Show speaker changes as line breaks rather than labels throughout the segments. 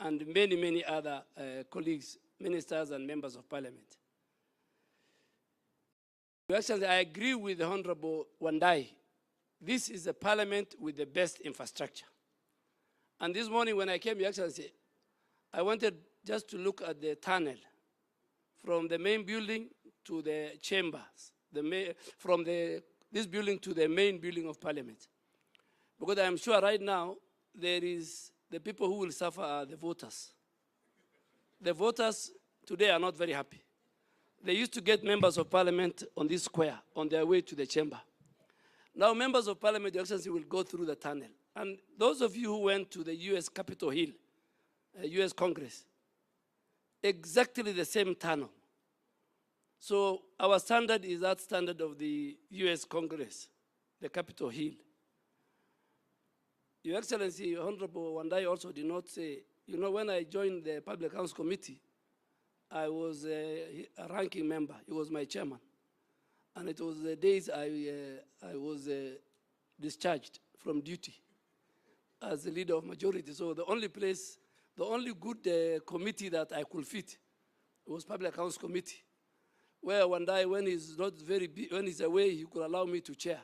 and many, many other colleagues, ministers and members of parliament. Actually, I agree with the Honorable Wandai. This is a parliament with the best infrastructure. And this morning when I came, Your Excellency, I wanted just to look at the tunnel from the main building to the chambers, from this building to the main building of parliament. Because I'm sure right now, there is the people who will suffer are the voters. The voters today are not very happy. They used to get members of parliament on this square on their way to the chamber. Now members of parliament, Your Excellency, will go through the tunnel. And those of you who went to the US Capitol Hill, US Congress, exactly the same tunnel. So our standard is that standard of the US Congress, the Capitol Hill. Your Excellency, Honorable Wandai also did not say, you know, when I joined the Public Accounts Committee, I was a ranking member. He was my chairman. And it was the days I was discharged from duty as the leader of majority. So the only place, the only good committee that I could fit was Public Accounts Committee, where one day when he's not very when he's away, he could allow me to chair.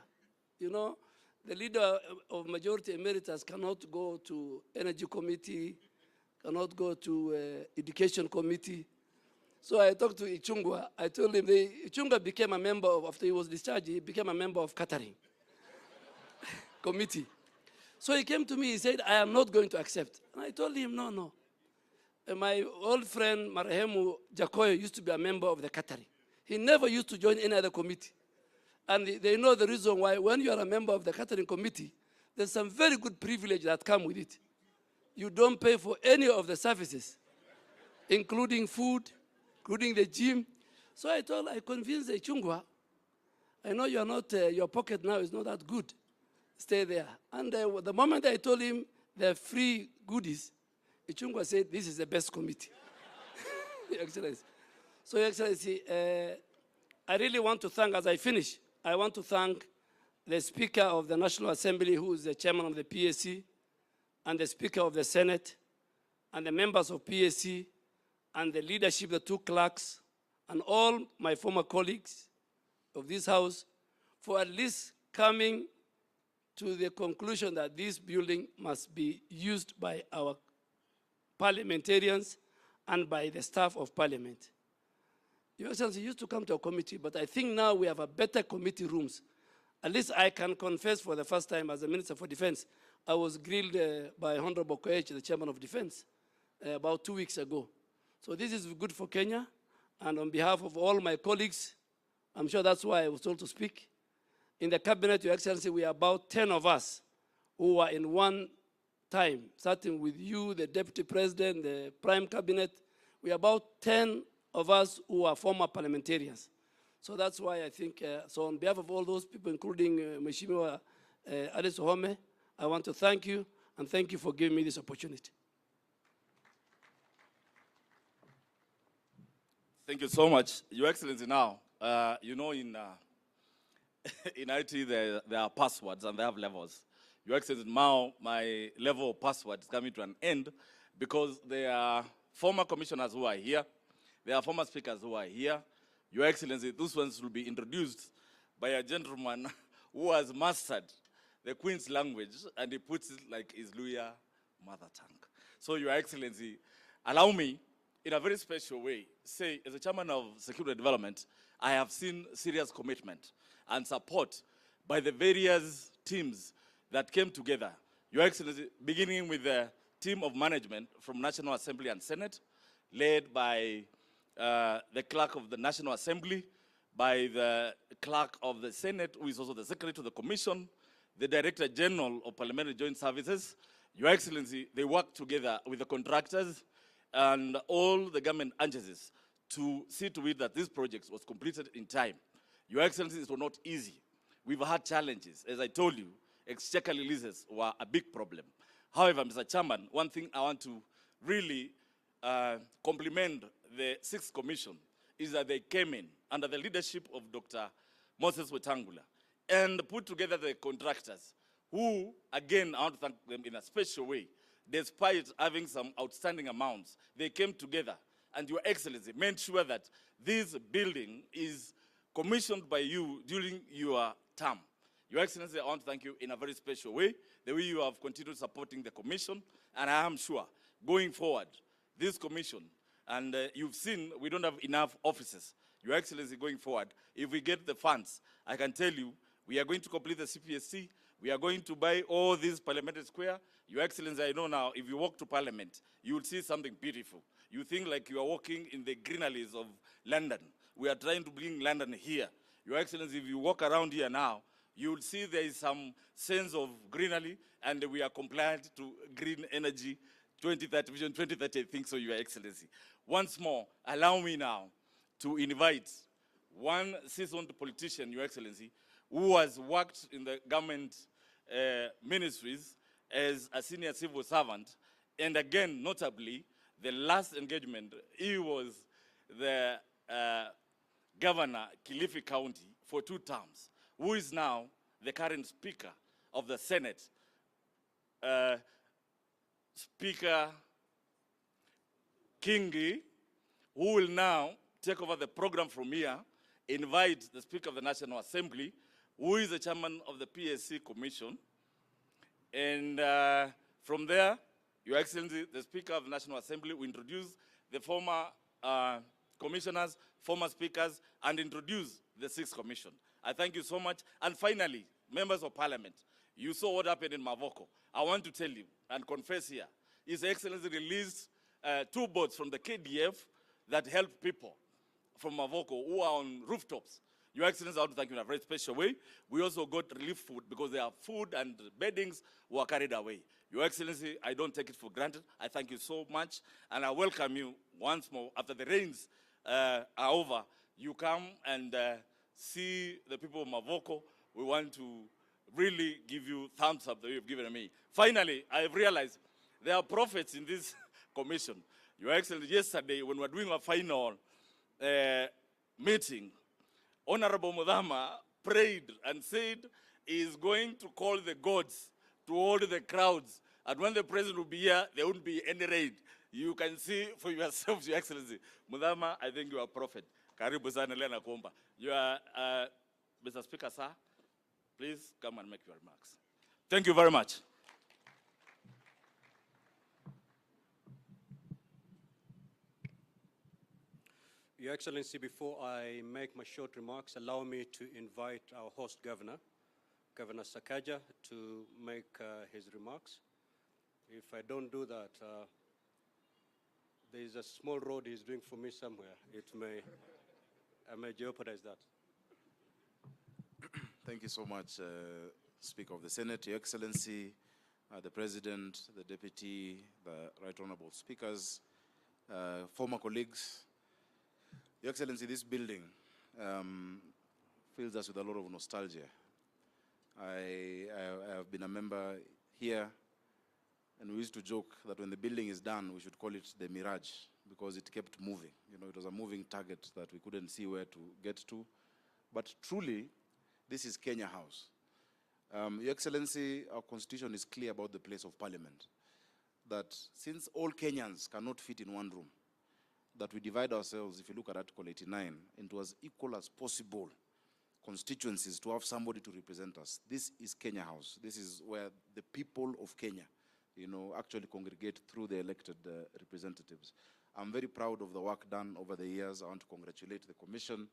You know, the leader of majority emeritus cannot go to Energy Committee, cannot go to Education Committee. So I talked to Ichungwa. I told him, Ichungwa became a member of, after he was discharged, he became a member of Catering Committee. So he came to me, he said, I am not going to accept. And I told him, no. My old friend, Marehemu Jakoyo, used to be a member of the Catering. He never used to join any other committee. And they know the reason why. When you are a member of the Catering Committee, there's some very good privilege that come with it. You don't pay for any of the services, including food, including the gym. So I convinced Ichungwa, I know you are not, your pocket now is not that good. Stay there. And the moment I told him the free goodies, Ichungwa said, this is the best committee. Your Excellency. So, Your Excellency, I really want to thank, as I finish, I want to thank the Speaker of the National Assembly, who is the chairman of the PSC, and the Speaker of the Senate, and the members of PSC, and the leadership, the two clerks, and all my former colleagues of this House, for at least coming to the conclusion that this building must be used by our parliamentarians and by the staff of Parliament. Your Excellency used to come to a committee, but I think now we have a better committee rooms. At least I can confess for the first time as a Minister for Defense, I was grilled by Honorable Koech, the Chairman of Defense, about 2 weeks ago. So this is good for Kenya, and on behalf of all my colleagues, I'm sure that's why I was told to speak. In the cabinet, Your Excellency, we are about 10 of us who are in one time, starting with you, the Deputy President, the Prime Cabinet. We are about 10 of us who are former parliamentarians. So that's why I think, so on behalf of all those people, including Mheshimiwa Alice Ohome, I want to thank you, and thank you for giving me this opportunity.
Thank you so much. Your Excellency, now, you know in IT there are passwords and they have levels. Your Excellency, now my level of password is coming to an end because there are former commissioners who are here. There are former speakers who are here. Your Excellency, those ones will be introduced by a gentleman who has mastered the Queen's language, and he puts it like his Luya mother tongue. So, Your Excellency, allow me, in a very special way, say, as a chairman of Security Development, I have seen serious commitment and support by the various teams that came together. Your Excellency, beginning with the team of management from National Assembly and Senate, led by the clerk of the National Assembly, by the clerk of the Senate, who is also the secretary to the Commission, the Director General of Parliamentary Joint Services. Your Excellency, they worked together with the contractors and all the government agencies to see to it that this project was completed in time. Your Excellency, it was not easy. We've had challenges. As I told you, exchequer releases were a big problem. However, Mr. Chairman, one thing I want to really compliment the 6th Commission is that they came in under the leadership of Dr. Moses Wetangula and put together the contractors who, again, I want to thank them in a special way. despite having some outstanding amounts, they came together, and Your Excellency made sure that this building is commissioned by you during your term. Your Excellency, I want to thank you in a very special way, the way you have continued supporting the commission, and I am sure, going forward, this commission, and you've seen we don't have enough offices. Your Excellency, going forward, if we get the funds, I can tell you, we are going to complete the CPSC, we are going to buy all these parliamentary square. Your Excellency, I know now, if you walk to Parliament, you will see something beautiful. You think like you are walking in the greeneries of London. We are trying to bring London here. Your Excellency, if you walk around here now, you will see there is some sense of greenery, and we are compliant to green energy 2030, Vision 2030, I think so, Your Excellency. Once more, allow me now to invite one seasoned politician, Your Excellency, who has worked in the government ministries as a senior civil servant, and again, notably, the last engagement, he was the governor, Kilifi County, for 2 terms, who is now the current Speaker of the Senate, Speaker Kingi, who will now take over the program from here, invite the Speaker of the National Assembly, who is the chairman of the PSC Commission, and from there, Your Excellency, the Speaker of the National Assembly will introduce the former commissioners, former speakers, and introduce the 6th commission. I thank you so much. And finally, members of Parliament, you saw what happened in Mavoko. I want to tell you and confess here, His Excellency released 2 boats from the KDF that help people from Mavoko who are on rooftops. Your Excellency, I want to thank you in a very special way. We also got relief food because their food and beddings were carried away. Your Excellency, I don't take it for granted. I thank you so much, and I welcome you once more. After the rains are over, you come and see the people of Mavoko. We want to really give you thumbs up the way you've given me. Finally, I have realized there are prophets in this commission. Your Excellency, yesterday when we were doing our final meeting, Honorable Mudhama prayed and said he is going to call the gods to hold the crowds. And when the president will be here, there won't be any raid. You can see for yourself, Your Excellency. Mudhama, I think you are a prophet. Karibu sana Lena Komba. You are, Mr. Speaker, sir, please come and make your remarks. Thank you very much.
Your Excellency, before I make my short remarks, allow me to invite our host governor, Governor Sakaja, to make his remarks. If I don't do that, there is a small road he's doing for me somewhere. I may jeopardize that.
Thank you so much, Speaker of the Senate, Your Excellency, the President, the Deputy, the Right Honorable Speakers, former colleagues. Your Excellency, this building fills us with a lot of nostalgia. I have been a member here, and we used to joke that when the building is done, we should call it the Mirage, because it kept moving. You know, it was a moving target that we couldn't see where to get to. But truly, this is Kenya House. Your Excellency, our constitution is clear about the place of parliament, that since all Kenyans cannot fit in one room, that we divide ourselves, if you look at Article 89, into as equal as possible constituencies to have somebody to represent us. This is Kenya House. This is where the people of Kenya, you know, actually congregate through the elected representatives. I'm very proud of the work done over the years. I want to congratulate the Commission.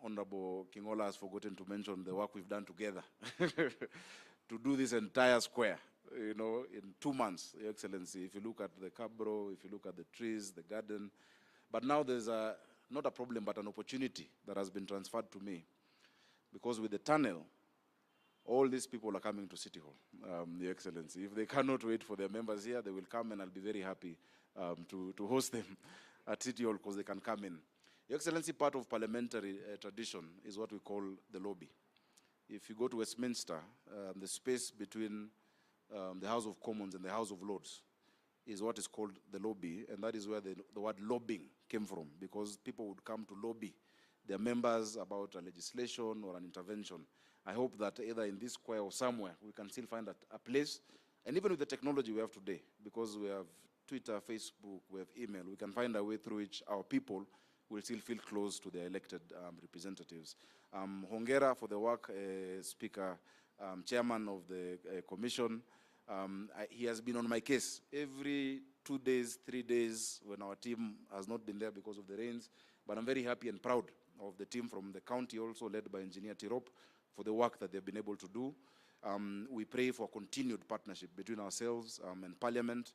Honorable Kingola has forgotten to mention the work we've done together to do this entire square, you know, in 2 months, Your Excellency. If you look at the cabro, if you look at the trees, the garden. But now there's not a problem, but an opportunity that has been transferred to me. Because with the tunnel, all these people are coming to City Hall, Your Excellency. If they cannot wait for their members here, they will come, and I'll be very happy to host them at City Hall because they can come in. Your Excellency, part of parliamentary tradition is what we call the lobby. If you go to Westminster, the space between the House of Commons and the House of Lords is what is called the lobby, and that is where the word lobbying came from, because people would come to lobby their members about a legislation or an intervention. I hope that either in this square or somewhere, we can still find a place And even with the technology we have today, because we have Twitter, Facebook, we have email, we can find a way through which our people will still feel close to their elected representatives. Hongera for the work, Speaker, Chairman of the Commission. He has been on my case every 2 days, 3 days when our team has not been there because of the rains. But I'm very happy and proud of the team from the county, also led by Engineer Tirop, for the work that they've been able to do. We pray for continued partnership between ourselves and Parliament.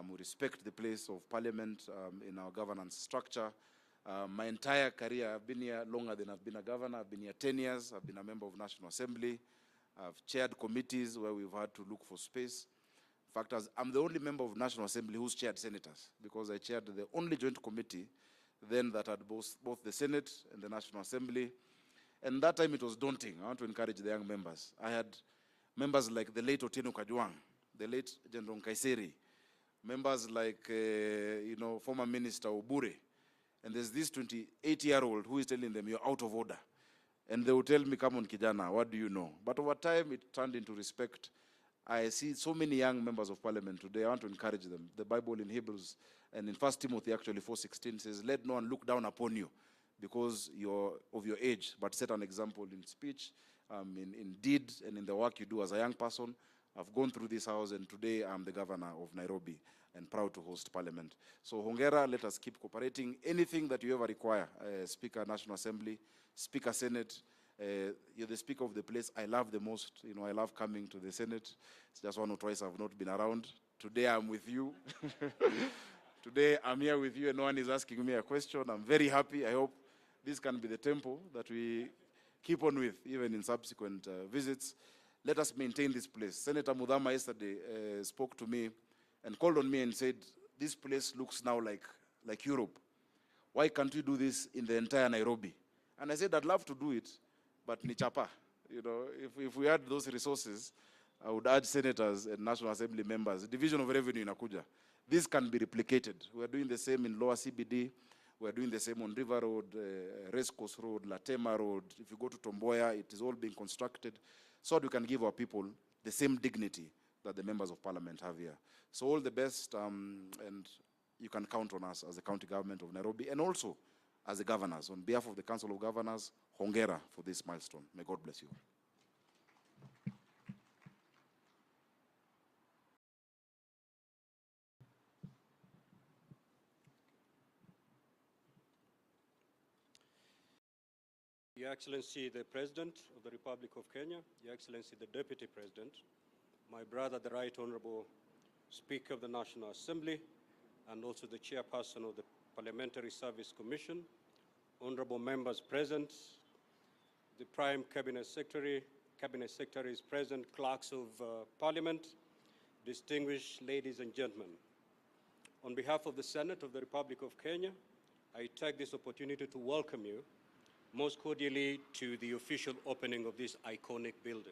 We respect the place of Parliament in our governance structure. My entire career, I've been here longer than I've been a governor. I've been here 10 years. I've been a member of National Assembly. I've chaired committees where we've had to look for space. In fact, I'm the only member of National Assembly who's chaired senators, because I chaired the only joint committee then that had both the Senate and the National Assembly. And that time it was daunting. I want to encourage the young members. I had members like the late Otieno Kajwang, the late General Kaiseri, members like, former Minister Obure. And there's this 28-year-old who is telling them, you're out of order. And they will tell me, come on, Kijana, what do you know? But over time, it turned into respect. I see so many young members of Parliament today. I want to encourage them. The Bible in Hebrews and in 1 Timothy, actually, 4:16 says, let no one look down upon you because you're of your age, but set an example in speech, in deed, and in the work you do as a young person. I've gone through this house, and today I'm the governor of Nairobi and proud to host Parliament. So Hongera, let us keep cooperating. Anything that you ever require, Speaker National Assembly, Speaker Senate, you're the Speaker of the place I love the most. I love coming to the Senate. It's just 1 or twice I've not been around. Today I'm with you. Today I'm here with you and no one is asking me a question. I'm very happy. I hope this can be the tempo that we keep on with, even in subsequent visits. Let us maintain this place. Senator Mudhama yesterday spoke to me and called on me and said, this place looks now like Europe. Why can't we do this in the entire Nairobi? And I said, I'd love to do it, but ni chapa. If we had those resources, I would urge senators and National Assembly members, division of revenue in Abuja. This can be replicated. We're doing the same in Lower CBD. We're doing the same on River Road, Racecourse Road, Latema Road. If you go to Tomboya, it is all being constructed so that we can give our people the same dignity that the members of Parliament have here. So all the best, and you can count on us as the county government of Nairobi, and also as the governors. On behalf of the Council of Governors, Hongera for this milestone. May God bless you all.
Your Excellency, the President of the Republic of Kenya, Your Excellency, the Deputy President, my brother, the Right Honorable Speaker of the National Assembly, and also the Chairperson of the Parliamentary Service Commission, honorable members present, the Prime Cabinet Secretaries present, clerks of Parliament, distinguished ladies and gentlemen. On behalf of the Senate of the Republic of Kenya, I take this opportunity to welcome you most cordially to the official opening of this iconic building.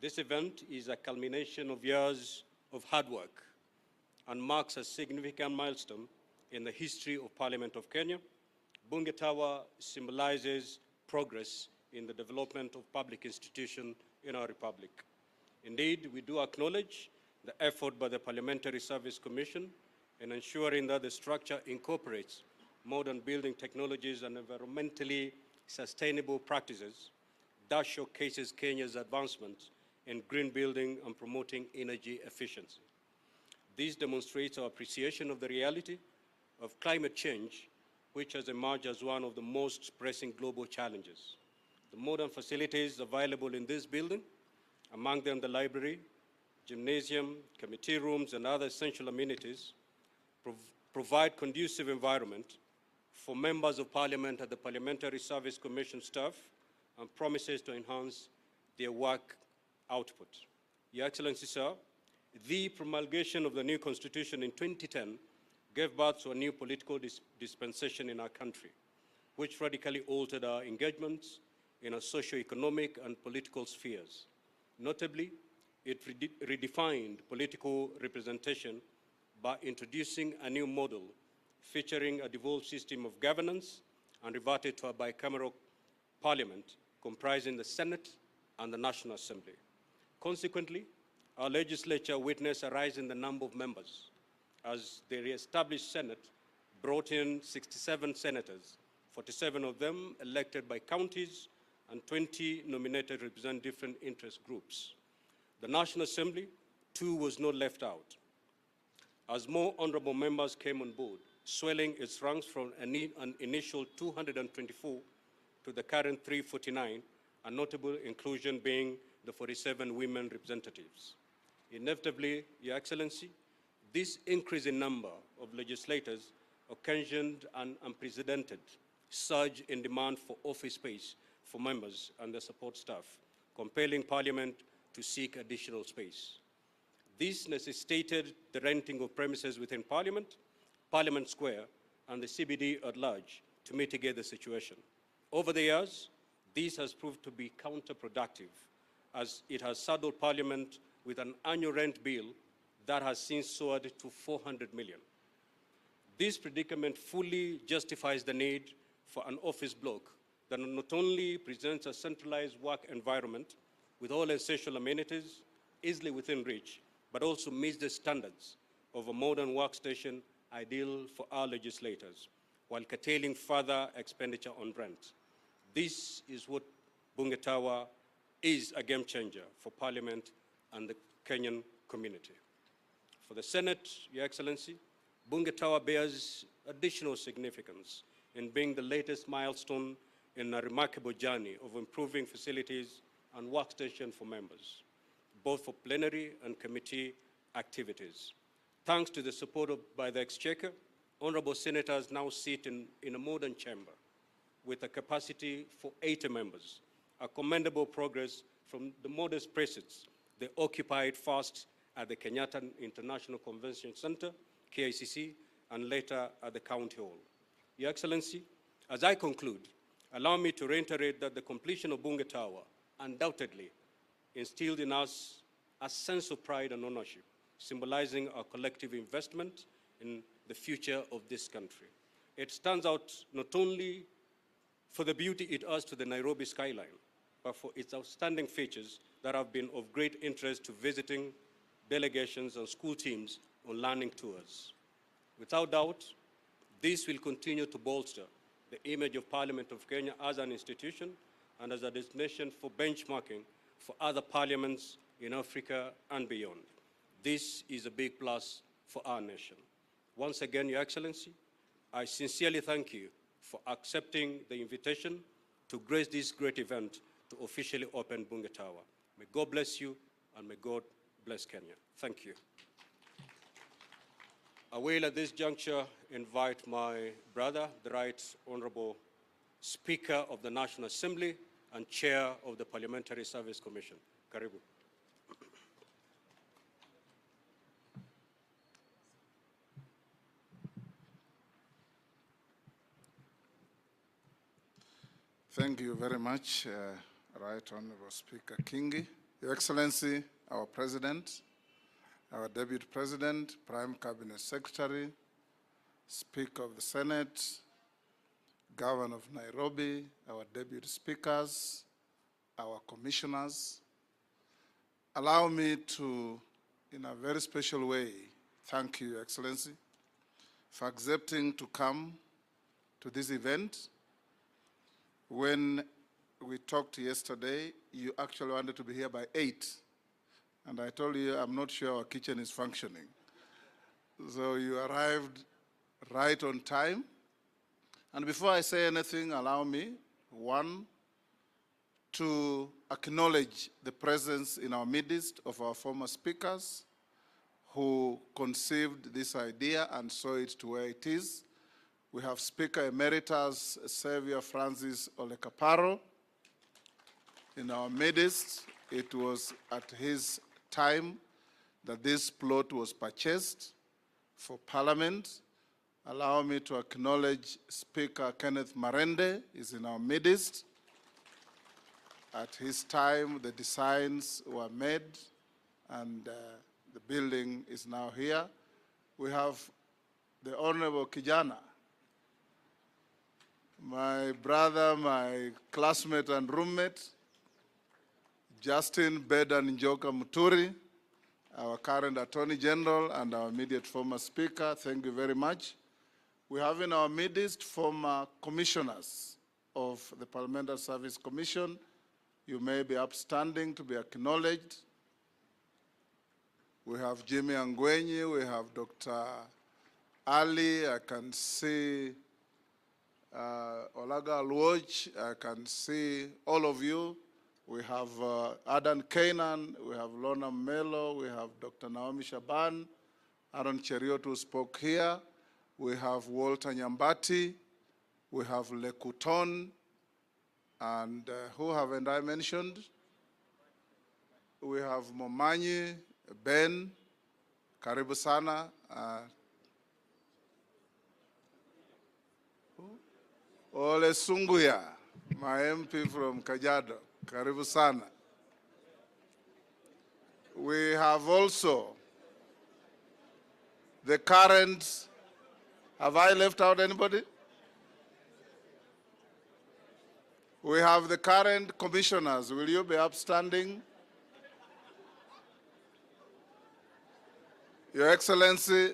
This event is a culmination of years of hard work and marks a significant milestone in the history of Parliament of Kenya. Bunge Tower symbolizes progress in the development of public institutions in our republic. Indeed, we do acknowledge the effort by the Parliamentary Service Commission in ensuring that the structure incorporates modern building technologies and environmentally sustainable practices that showcases Kenya's advancements in green building and promoting energy efficiency. This demonstrates our appreciation of the reality of climate change, which has emerged as one of the most pressing global challenges. The modern facilities available in this building, among them the library, gymnasium, committee rooms, and other essential amenities, provide conducive environment for members of Parliament and the Parliamentary Service Commission staff, and promises to enhance their work output. Your Excellency, sir, the promulgation of the new constitution in 2010 gave birth to a new political dispensation in our country, which radically altered our engagements in our socio-economic and political spheres. Notably, it redefined political representation by introducing a new model featuring a devolved system of governance and reverted to a bicameral parliament comprising the Senate and the National Assembly. Consequently, our legislature witnessed a rise in the number of members as the re-established Senate brought in 67 senators, 47 of them elected by counties, and 20 nominated represent different interest groups. The National Assembly, too, was not left out, as more honorable members came on board, swelling its ranks from an initial 224 to the current 349, a notable inclusion being the 47 women representatives. Inevitably, Your Excellency, this increase in number of legislators occasioned an unprecedented surge in demand for office space for members and their support staff, compelling Parliament to seek additional space. This necessitated the renting of premises within Parliament, Parliament Square, and the CBD at large to mitigate the situation. Over the years, this has proved to be counterproductive, as it has saddled Parliament with an annual rent bill that has since soared to 400 million. This predicament fully justifies the need for an office block that not only presents a centralized work environment with all essential amenities easily within reach, but also meets the standards of a modern workstation ideal for our legislators, while curtailing further expenditure on rent. This is what Bunge Tower is, a game changer for Parliament and the Kenyan community. For the Senate, Your Excellency, Bunge Tower bears additional significance in being the latest milestone in a remarkable journey of improving facilities and workstation for members, both for plenary and committee activities. Thanks to the support by the Exchequer, honorable senators now sit in a modern chamber with a capacity for 80 members, a commendable progress from the modest presence they occupied first at the Kenyatta International Convention Center, KICC, and later at the County Hall. Your Excellency, as I conclude, allow me to reiterate that the completion of Bunge Tower undoubtedly instilled in us a sense of pride and ownership, symbolizing our collective investment in the future of this country. It stands out not only for the beauty it adds to the Nairobi skyline, but for its outstanding features that have been of great interest to visiting delegations and school teams on learning tours. Without doubt, this will continue to bolster the image of Parliament of Kenya as an institution and as a destination for benchmarking for other parliaments in Africa and beyond. This is a big plus for our nation. Once again, Your Excellency, I sincerely thank you for accepting the invitation to grace this great event to officially open Bunge Tower. May God bless you, and may God bless Kenya. Thank you. I will at this juncture invite my brother, the Right Honorable Speaker of the National Assembly and Chair of the Parliamentary Service Commission. Karibu.
Thank you very much, Right Honorable Speaker Kingi. Your Excellency, our President, our Deputy President, Prime Cabinet Secretary, Speaker of the Senate, Governor of Nairobi, our Deputy Speakers, our Commissioners. Allow me to, in a very special way, thank you, Your Excellency, for accepting to come to this event. When we talked yesterday, you actually wanted to be here by 8. And I told you, I'm not sure our kitchen is functioning. So you arrived right on time. And before I say anything, allow me, one, to acknowledge the presence in our midst of our former speakers who conceived this idea and saw it to where it is. We have Speaker Emeritus Xavier Francis Olekaparo in our midst. It was at his time that this plot was purchased for Parliament. Allow me to acknowledge Speaker Kenneth Marende is in our midst. At his time, the designs were made and the building is now here. We have the Honorable Kijana, my brother, my classmate and roommate, Justin Bedan Njoka Muturi, our current Attorney General and our immediate former Speaker. Thank you very much. We have in our midst former commissioners of the Parliamentary Service Commission. You may be upstanding to be acknowledged. We have Jimmy Angwenyi, we have Dr. Ali, I can see Olaga Alwoch, I can see all of you. We have Adan Kainan, we have Lona Melo, we have Dr. Naomi Shaban, Aaron Cheriot who spoke here, we have Walter Nyambati, we have Lekuton, and who haven't I mentioned? We have Momanyi, Ben, Karibu Sana, Ole Sunguya, my MP from Kajiado, Karibu Sana. We have also the current, have I left out anybody? We have the current commissioners. Will you be upstanding? Your Excellency,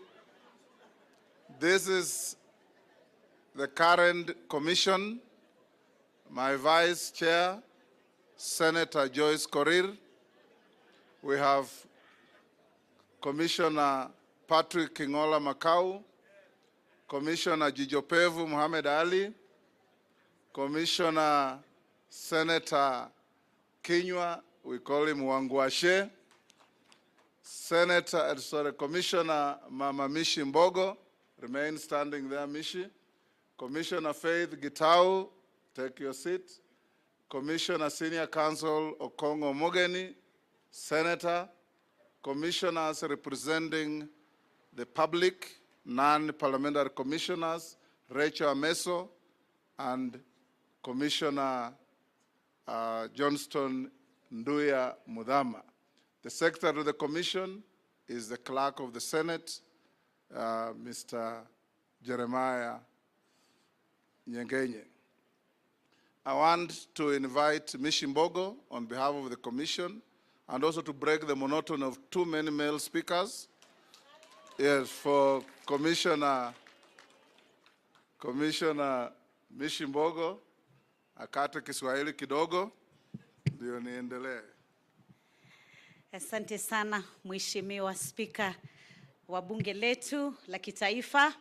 this is the current commission. My Vice Chair, Senator Joyce Korir. We have Commissioner Patrick Kingola Makau, Commissioner Jijopevu Muhammad Ali, Commissioner Senator Kinywa, we call him Wangwashe, Commissioner Mama Mishi Mbogo, remain standing there, Mishi. Commissioner Faith Gitau, take your seat. Commissioner Senior Counsel Okongo Mogeni, Senator. Commissioners representing the public, non-parliamentary commissioners, Rachel Ameso, and Commissioner Johnston Nduya Mudhama. The Secretary of the Commission is the Clerk of the Senate, Mr. Jeremiah Nyengenye. I want to invite Mishi Mbogo on behalf of the Commission and also to break the monotony of too many male speakers. Yes, for Commissioner Mishi Mbogo, akate Kiswahili kidogo, ndio niendelee.
Asante sana Mheshimiwa Spika wa Bunge letu la Kitaifa,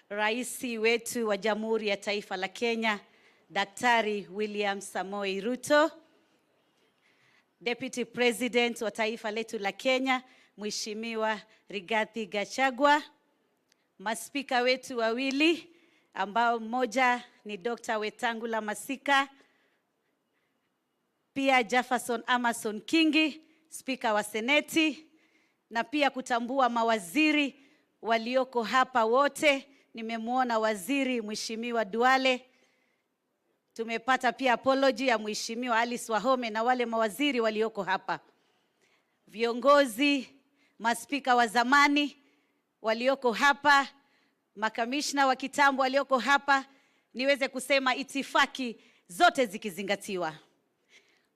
Rais wetu wa Jamhuri ya Taifa la Kenya, Daktari William Samoei Ruto, Deputy President wa taifa letu la Kenya, Mheshimiwa Rigathi Gachagua, maspika wetu wawili ambao mmoja ni Dr. Wetangula Masika, pia Jefferson Amason Kingi, Spika wa Seneti, na pia kutambua mawaziri walioko hapa wote. Nimemuona waziri Mheshimiwa Duale. Tumepata pia apology ya Mheshimiwa Alice Wahome na wale mawaziri walioko hapa. Viongozi, maspika wa zamani walioko hapa, makamishna wa kitambo walioko hapa, niweze kusema itifaki zote zikizingatiwa.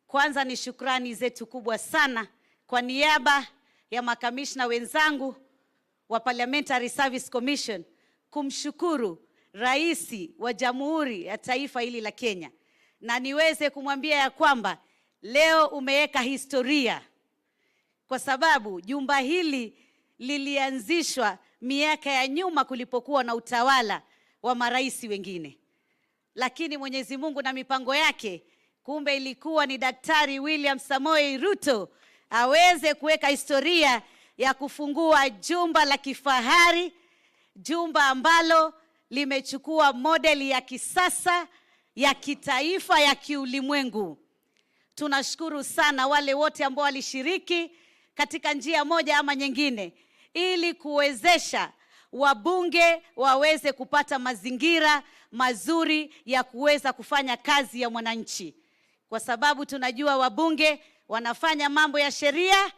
Kwanza ni shukrani zetu kubwa sana kwa niaba ya makamishna wenzangu wa Parliamentary Service Commission kumshukuru Rais wa Jamhuri ya Taifa hili la Kenya, na niweze kumwambia ya kwamba leo umeweka historia, kwa sababu jumba hili lilianzishwa miaka ya nyuma kulipokuwa na utawala wa marais wengine, lakini Mwenyezi Mungu na mipango yake, kumbe ilikuwa ni Daktari William Samoei Ruto aweze kuweka historia ya kufungua jumba la kifahari, jumba ambalo limechukua modeli ya kisasa, ya kitaifa, ya kiulimwengu. Tunashukuru sana wale wote ambao walishiriki katika njia moja ama nyingine ili kuwezesha wabunge waweze kupata mazingira mazuri ya kuweza kufanya kazi ya mwananchi, kwa sababu tunajua wabunge wanafanya mambo ya sheria,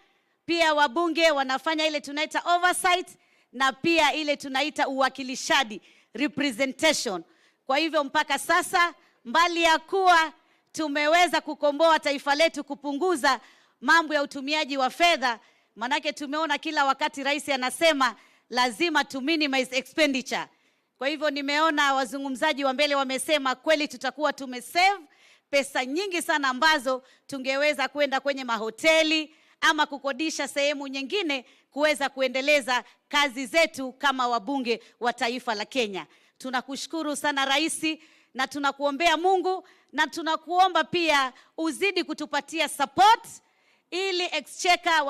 pia wabunge wanafanya ile tunaita oversight, na pia ile tunaita uwakilishaji, representation. Kwa hivyo mpaka sasa, mbali ya kuwa tumeweza kukomboa taifa letu, kupunguza mambo ya utumiaji wa fedha, Manake tumeona kila wakati rais anasema lazima to minimize expenditure. Kwa hivyo nimeona wazungumzaji wa mbele wamesema kweli tutakuwa tumesave pesa nyingi sana ambazo tungeweza kwenda kwenye mahoteli ama kukodisha sehemu nyingine kuweza kuendeleza kazi zetu kama wabunge wa taifa la Kenya. Tunakushukuru sana rais, na tunakuombea Mungu, na tunakuomba pia uzidi kutupatia support ili exchequer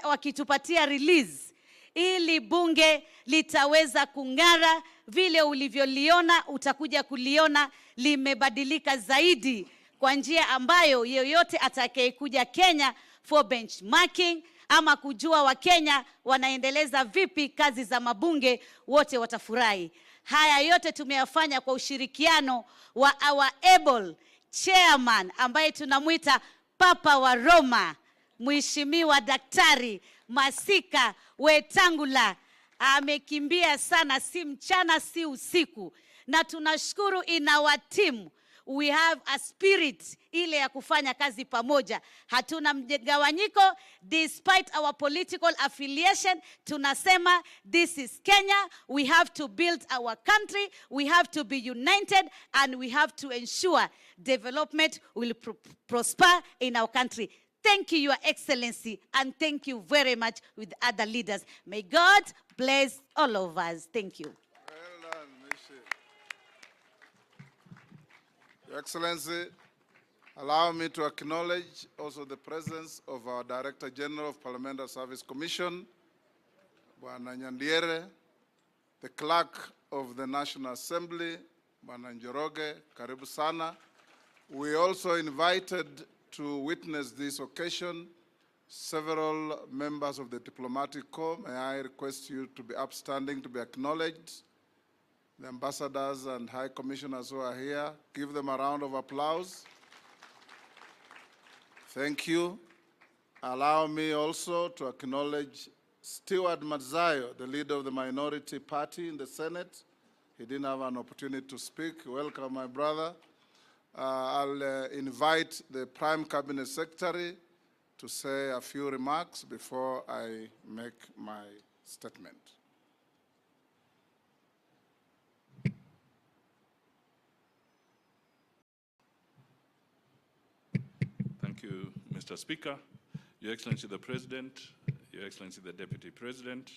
wakitupatia release, ili bunge litaweza kung'ara. Vile ulivyoliona utakuja kuliona limebadilika zaidi, kwa njia ambayo yeyote atakayekuja Kenya for benchmarking ama kujua Wakenya wanaendeleza vipi kazi za mabunge, wote watafurahi. Haya yote tumeyafanya kwa ushirikiano wa our able chairman ambaye tunamuita Papa wa Roma, Mheshimiwa Daktari Masika Wetangula. Amekimbia sana, si mchana si usiku, na tunashukuru in our team we have a spirit ile ya kufanya kazi pamoja. Hatuna mgawanyiko despite our political affiliation. Tunasema this is Kenya, we have to build our country, we have to be united, and we have to ensure development will prosper in our country. Thank you, Your Excellency, and thank you very much with other leaders. May God bless all of us. Thank you.
Well done, Mishi. Your Excellency, allow me to acknowledge also the presence of our Director General of Parliamentary Service Commission, Bwana Nyandiere, the Clerk of the National Assembly, Bwana Njoroge, karibu sana. We also invited to witness this occasion several members of the diplomatic corps. May I request you to be upstanding, to be acknowledged. The ambassadors and high commissioners who are here, give them a round of applause. Thank you. Allow me also to acknowledge Stewart Mazayo, the leader of the minority party in the Senate. He didn't have an opportunity to speak. Welcome, my brother. I'll invite the Prime Cabinet Secretary to say a few remarks before I make my statement.
Thank you, Mr. Speaker. Your Excellency the President, Your Excellency the Deputy President,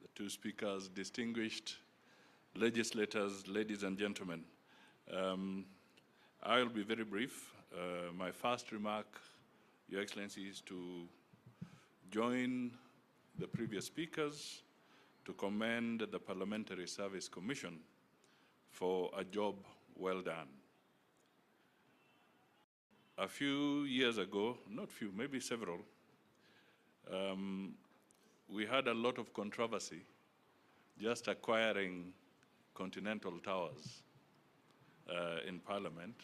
the two speakers, distinguished legislators, ladies and gentlemen. I'll be very brief. My first remark, Your Excellency, is to join the previous speakers to commend the Parliamentary Service Commission for a job well done. A few years ago, not few, maybe several, we had a lot of controversy just acquiring Continental Towers in Parliament.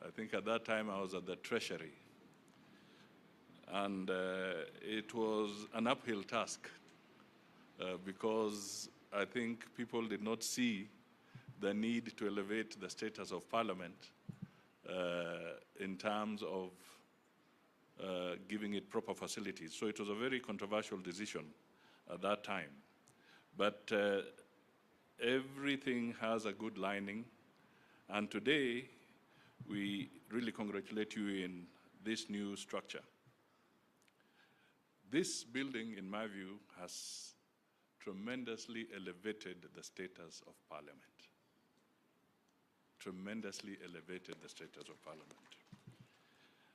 I think at that time I was at the Treasury. And it was an uphill task because I think people did not see the need to elevate the status of Parliament in terms of giving it proper facilities. So it was a very controversial decision at that time. But everything has a good lining. And today, we really congratulate you in this new structure. This building, in my view, has tremendously elevated the status of Parliament. Tremendously elevated the status of Parliament.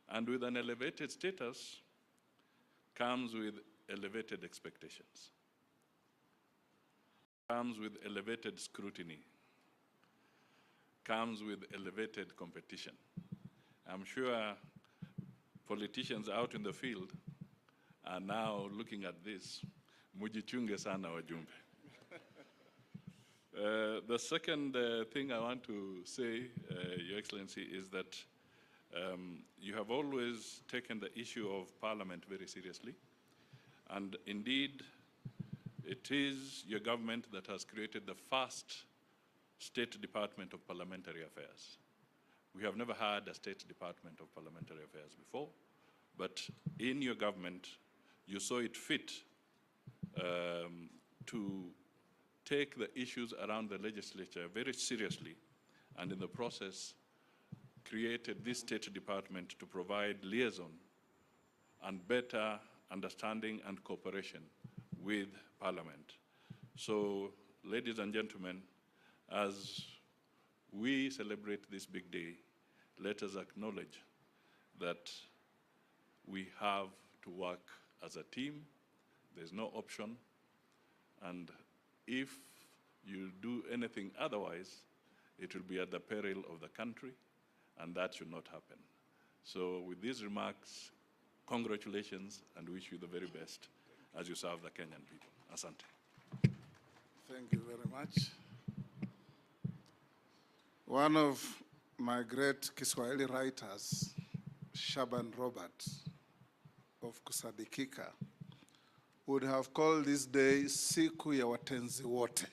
And with an elevated status comes with elevated expectations, comes with elevated scrutiny, comes with elevated competition. I'm sure politicians out in the field are now looking at this. Mujichunge sana wajumbe. The second thing I want to say, Your Excellency, is that you have always taken the issue of Parliament very seriously. And indeed, it is your government that has created the first State Department of Parliamentary Affairs. We have never had a State Department of Parliamentary Affairs before, but in your government, you saw it fit to take the issues around the legislature very seriously, and in the process created this State Department to provide liaison and better understanding and cooperation with Parliament. So, ladies and gentlemen, as we celebrate this big day, let us acknowledge that we have to work as a team. There's no option. And if you do anything otherwise, it will be at the peril of the country, and that should not happen. So with these remarks, congratulations, and wish you the very best as you serve the Kenyan people. Asante.
Thank you very much. One of my great Kiswahili writers, Shaban Robert of Kusadikika, would have called this day siku ya watenzi wote.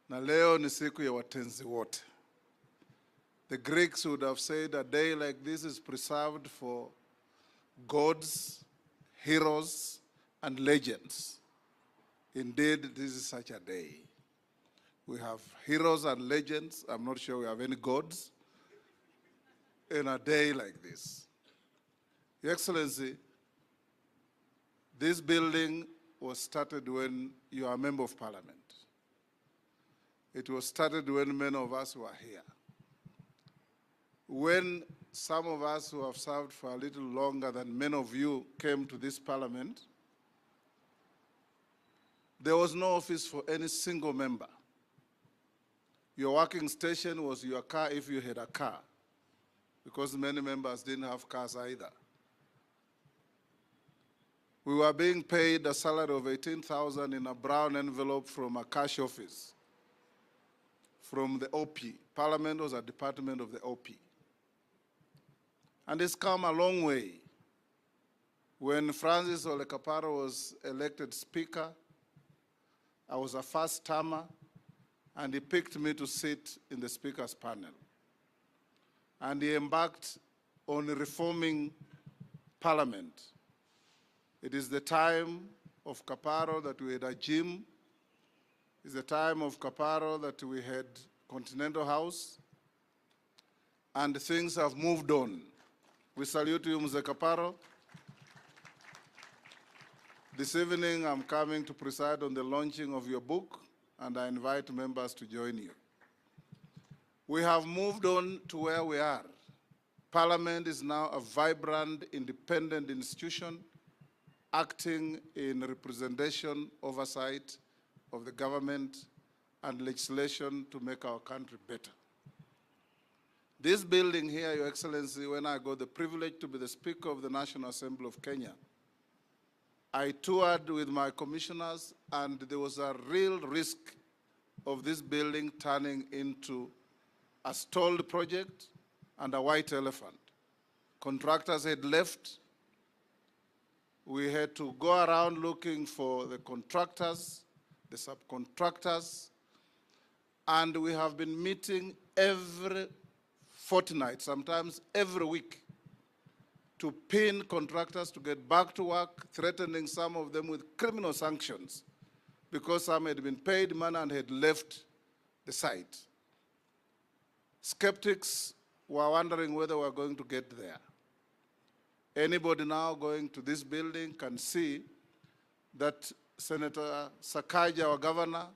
Na leo ni siku ya watenzi wote. The Greeks would have said a day like this is preserved for gods, heroes, and legends. Indeed, this is such a day. We have heroes and legends. I'm not sure we have any gods in a day like this. Your Excellency, this building was started when you are a member of Parliament. It was started when many of us were here. When some of us who have served for a little longer than many of you came to this Parliament, there was no office for any single member. Your working station was your car if you had a car, because many members didn't have cars either. We were being paid a salary of 18,000 in a brown envelope from a cash office, from the OP. Parliament was a department of the OP. And it's come a long way. When Francis Ole Kaparo was elected Speaker, I was a first-termer, and he picked me to sit in the Speaker's panel. And he embarked on reforming Parliament. It is the time of Kaparo that we had a gym. It's the time of Kaparo that we had Continental House. And things have moved on. We salute you, Mzee Kaparo. This evening, I'm coming to preside on the launching of your book, and I invite members to join you. We have moved on to where we are. Parliament is now a vibrant, independent institution acting in representation, oversight of the government and legislation to make our country better. This building here, Your Excellency, when I got the privilege to be the Speaker of the National Assembly of Kenya, I toured with my commissioners, and there was a real risk of this building turning into a stalled project and a white elephant. Contractors had left. We had to go around looking for the contractors, the subcontractors, and we have been meeting every fortnight, sometimes every week, to pin contractors to get back to work, threatening some of them with criminal sanctions because some had been paid money and had left the site. Skeptics were wondering whether we were going to get there. Anybody now going to this building can see that Senator Sakaja, our governor,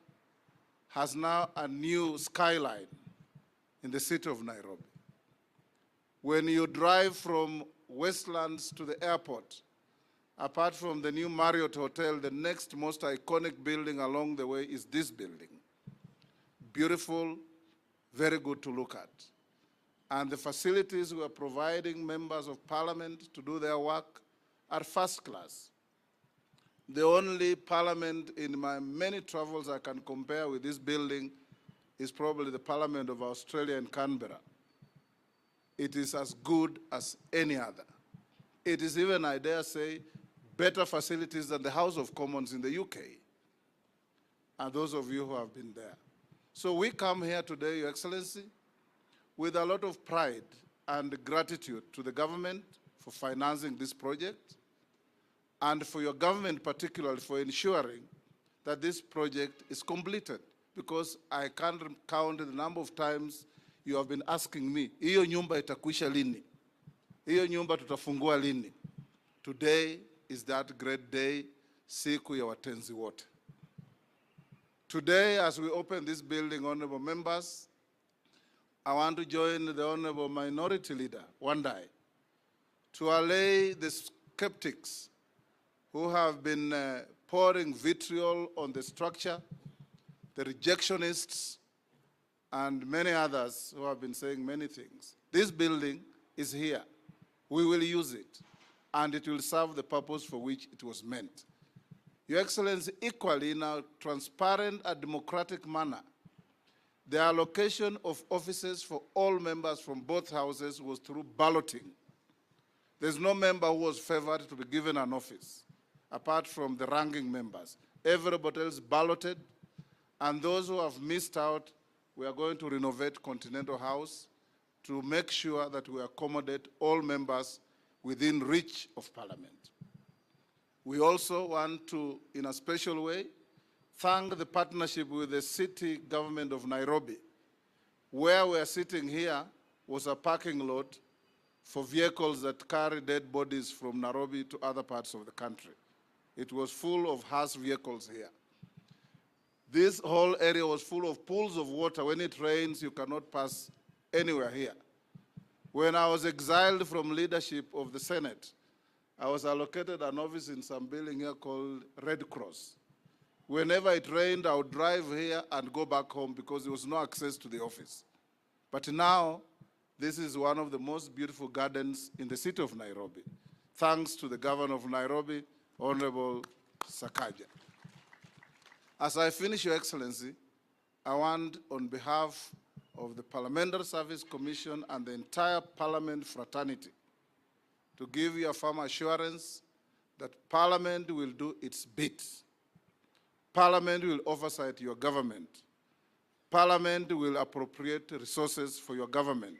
has now a new skyline in the city of Nairobi. When you drive from Westlands to the airport, apart from the new Marriott Hotel, the next most iconic building along the way is this building. Beautiful, very good to look at. And the facilities we are providing members of Parliament to do their work are first class. The only Parliament in my many travels I can compare with this building is probably the Parliament of Australia in Canberra. It is as good as any other. It is even, I dare say, better facilities than the House of Commons in the UK, and those of you who have been there. So we come here today, Your Excellency, with a lot of pride and gratitude to the government for financing this project, and for your government particularly for ensuring that this project is completed, because I can't count the number of times you have been asking me, hiyo nyumba itakuisha lini? Hiyo nyumba tutafungua lini? Today is that great day, siku ya watenzi wote. Today, as we open this building, honorable members, I want to join the honorable minority leader, Wandai, to allay the skeptics who have been pouring vitriol on the structure, the rejectionists, and many others who have been saying many things. This building is here. We will use it, and it will serve the purpose for which it was meant. Your Excellency, equally in a transparent and democratic manner, the allocation of offices for all members from both houses was through balloting. There's no member who was favored to be given an office, apart from the ranking members. Everybody else balloted, and those who have missed out, we are going to renovate Continental House to make sure that we accommodate all members within reach of Parliament. We also want to, in a special way, thank the partnership with the city government of Nairobi. Where we are sitting here was a parking lot for vehicles that carry dead bodies from Nairobi to other parts of the country. It was full of hearse vehicles here. This whole area was full of pools of water. When it rains, you cannot pass anywhere here. When I was exiled from leadership of the Senate, I was allocated an office in some building here called Red Cross. Whenever it rained, I would drive here and go back home because there was no access to the office. But now, this is one of the most beautiful gardens in the city of Nairobi, thanks to the governor of Nairobi, Honorable Sakaja. As I finish, Your Excellency, I want, on behalf of the Parliamentary Service Commission and the entire Parliament fraternity, to give you a firm assurance that Parliament will do its bit. Parliament will oversight your government. Parliament will appropriate resources for your government.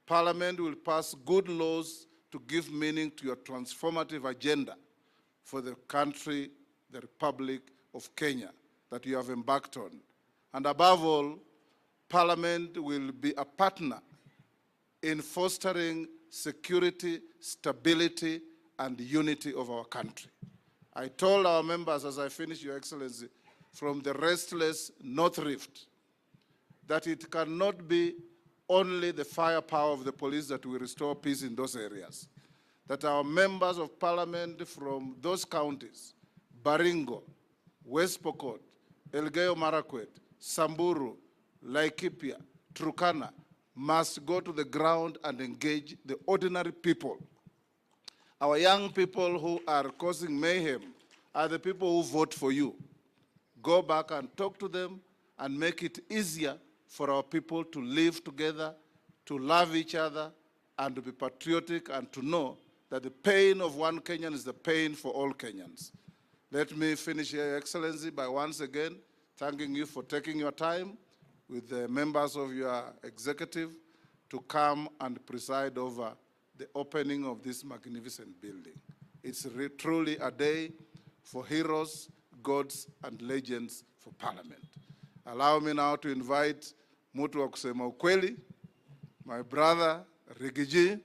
Parliament will pass good laws to give meaning to your transformative agenda for the country, the Republic of Kenya, that you have embarked on. And above all, Parliament will be a partner in fostering security, stability, and unity of our country. I told our members as I finish, Your Excellency, from the restless North Rift, that it cannot be only the firepower of the police that will restore peace in those areas. That our members of Parliament from those counties, Baringo, West Pokot, Elgeyo Marakwet, Samburu, Laikipia, Turkana, must go to the ground and engage the ordinary people. Our young people who are causing mayhem are the people who vote for you. Go back and talk to them and make it easier for our people to live together, to love each other, and to be patriotic, and to know that the pain of one Kenyan is the pain for all Kenyans. Let me finish here, Your Excellency, by once again thanking you for taking your time with the members of your executive to come and preside over the opening of this magnificent building. It's truly a day for heroes, gods, and legends for Parliament. Allow me now to invite Mutu wa kusema ukweli, my brother Rigiji,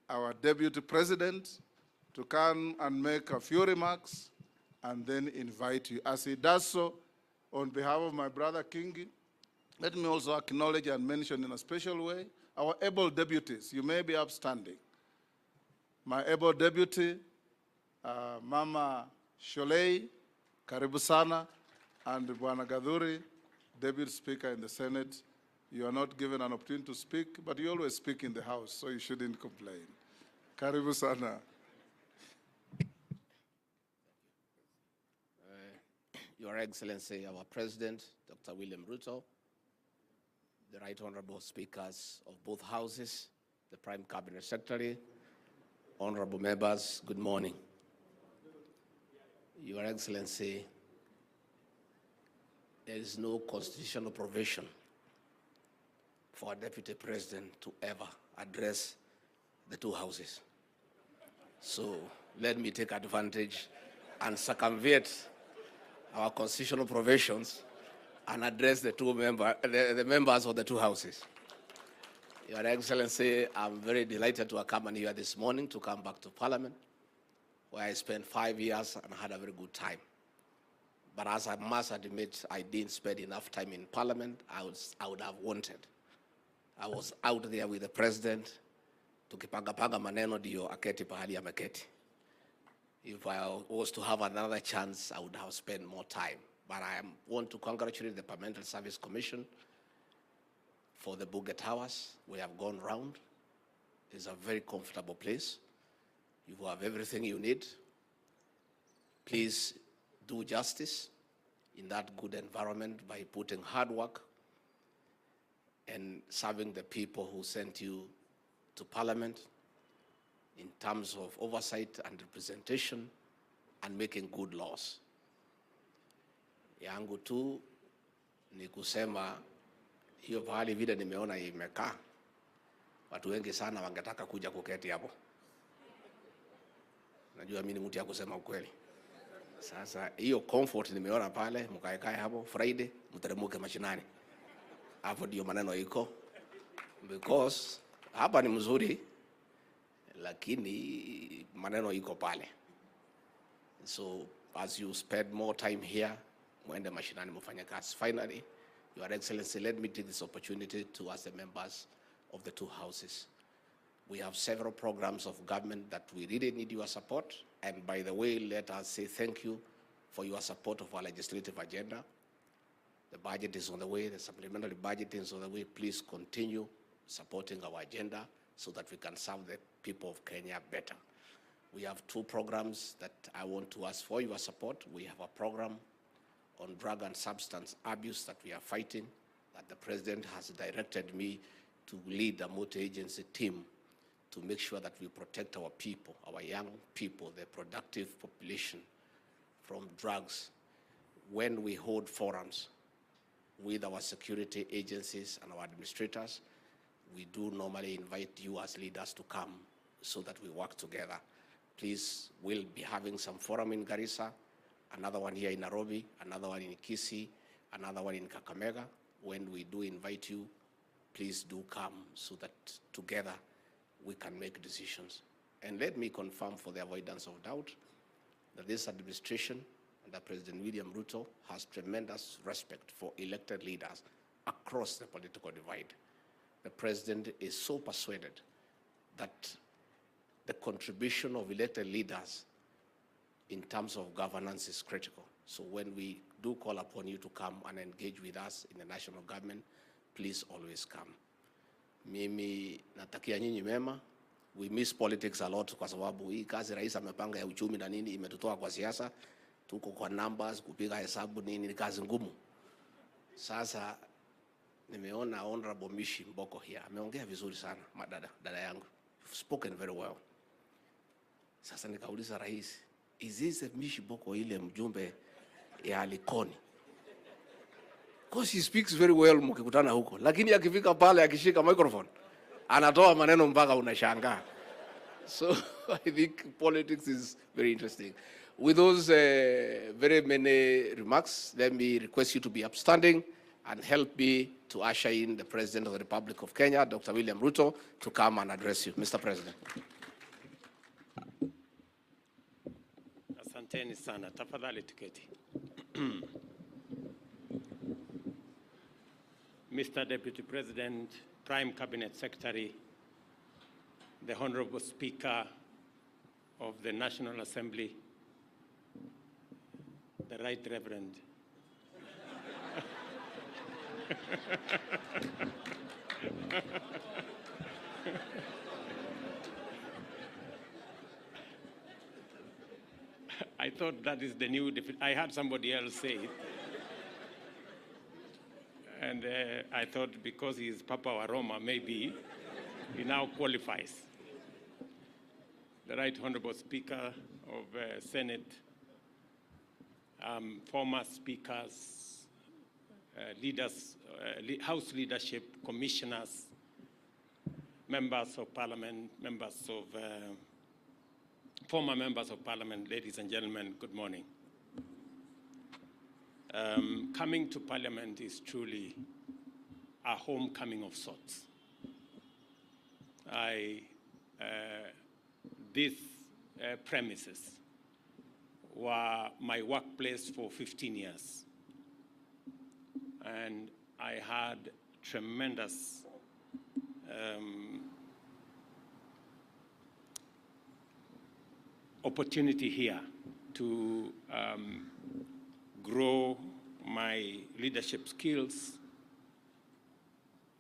our Deputy President, to come and make a few remarks and then invite you. As he does so, on behalf of my brother Kingi, let me also acknowledge and mention in a special way our able deputies. You may be upstanding. My able deputy, Mama Sholei, karibu sana, and Bwana Gadhuri, Deputy Speaker in the Senate. You are not given an opportunity to speak, but you always speak in the House, so you shouldn't complain. Karibu sana.
Your Excellency, our President, Dr. William Ruto, the Right Honorable Speakers of both Houses, the Prime Cabinet Secretary, honorable members, good morning. Your Excellency, there is no constitutional provision for a Deputy President to ever address the two houses. So let me take advantage and circumvent our constitutional provisions and address the members of the two houses. Your Excellency, I'm very delighted to accompany you this morning to come back to Parliament, where I spent 5 years and had a very good time. But as I must admit, I didn't spend enough time in Parliament I would have wanted. I was out there with the President, tukipanga maneno ndio aketi pahali ameketi. If I was to have another chance, I would have spent more time. But I want to congratulate the Parliamentary Service Commission for the Bunge Towers. We have gone round. It's a very comfortable place. You have everything you need. Please do justice in that good environment by putting hard work and serving the people who sent you to Parliament in terms of oversight and representation and making good laws. Yangu tu ni kusema hiyo pahali vile nimeona imekaa, watu wengi sana wangetaka kuja kuketi hapo. Najua mimi ni mtu ya kusema ukweli. Sasa hiyo comfort nimeona pale, mkaekae hapo Friday, mteremuke mashinani. Hapo ndio maneno iko. Because hapa ni mzuri, lakini maneno iko pale. So as you spend more time here, muende mashinani mufanye kazi. Finally, Your Excellency, let me take this opportunity to ask the members of the two houses. We have several programs of government that we really need your support. And by the way, let us say thank you for your support of our legislative agenda. The budget is on the way, the supplementary budget is on the way. Please continue supporting our agenda so that we can serve the people of Kenya better. We have two programs that I want to ask for your support. We have a program on drug and substance abuse that we are fighting, that the President has directed me to lead a multi-agency team to make sure that we protect our people, our young people, the productive population from drugs. When we hold forums with our security agencies and our administrators, we do normally invite you as leaders to come so that we work together. Please, we'll be having some forum in Garissa, another one here in Nairobi, another one in Kisii, another one in Kakamega. When we do invite you, please do come so that together we can make decisions. And let me confirm for the avoidance of doubt that this administration under President William Ruto has tremendous respect for elected leaders across the political divide. The President is so persuaded that the contribution of elected leaders in terms of governance is critical. So when we do call upon you to come and engage with us in the national government, please always come. Mimi natakia nyinyi mema. We miss politics a lot kwa sababu hii kazi rais amepanga ya uchumi na nini imetutoa kwa siasa. Tuko kwa numbers, kupiga hesabu nini, ni kazi ngumu. Sasa nimeona Honorable Mishi Mboko here. Ameongea vizuri sana, dada yangu. You've spoken very well. Sasa nikauliza rais, is this Mishi Mboko ile mjumbe ya Likoni? Because he speaks very well mkikutana huko. Lakini akifika pale akishika microphone, anatoa maneno mpaka unashangaa. So I think politics is very interesting. With those very many remarks, let me request you to be upstanding and help me to usher in the President of the Republic of Kenya, Dr. William Ruto, to come and address you. Mr. President.
Asanteni sana. Tafadhali tuketi. Mr. Deputy President, Prime Cabinet Secretary, the Honorable Speaker of the National Assembly, the Right Reverend. I thought that is the new, I had somebody else say it. And I thought because he is Papa wa Roma, maybe he now qualifies. The Right Honorable Speaker of Senate, former speakers, leaders, House leadership, commissioners, members of Parliament, members of former members of parliament, ladies and gentlemen, good morning. Coming to parliament is truly a homecoming of sorts. These premises were my workplace for 15 years. And I had tremendous opportunity here to grow my leadership skills,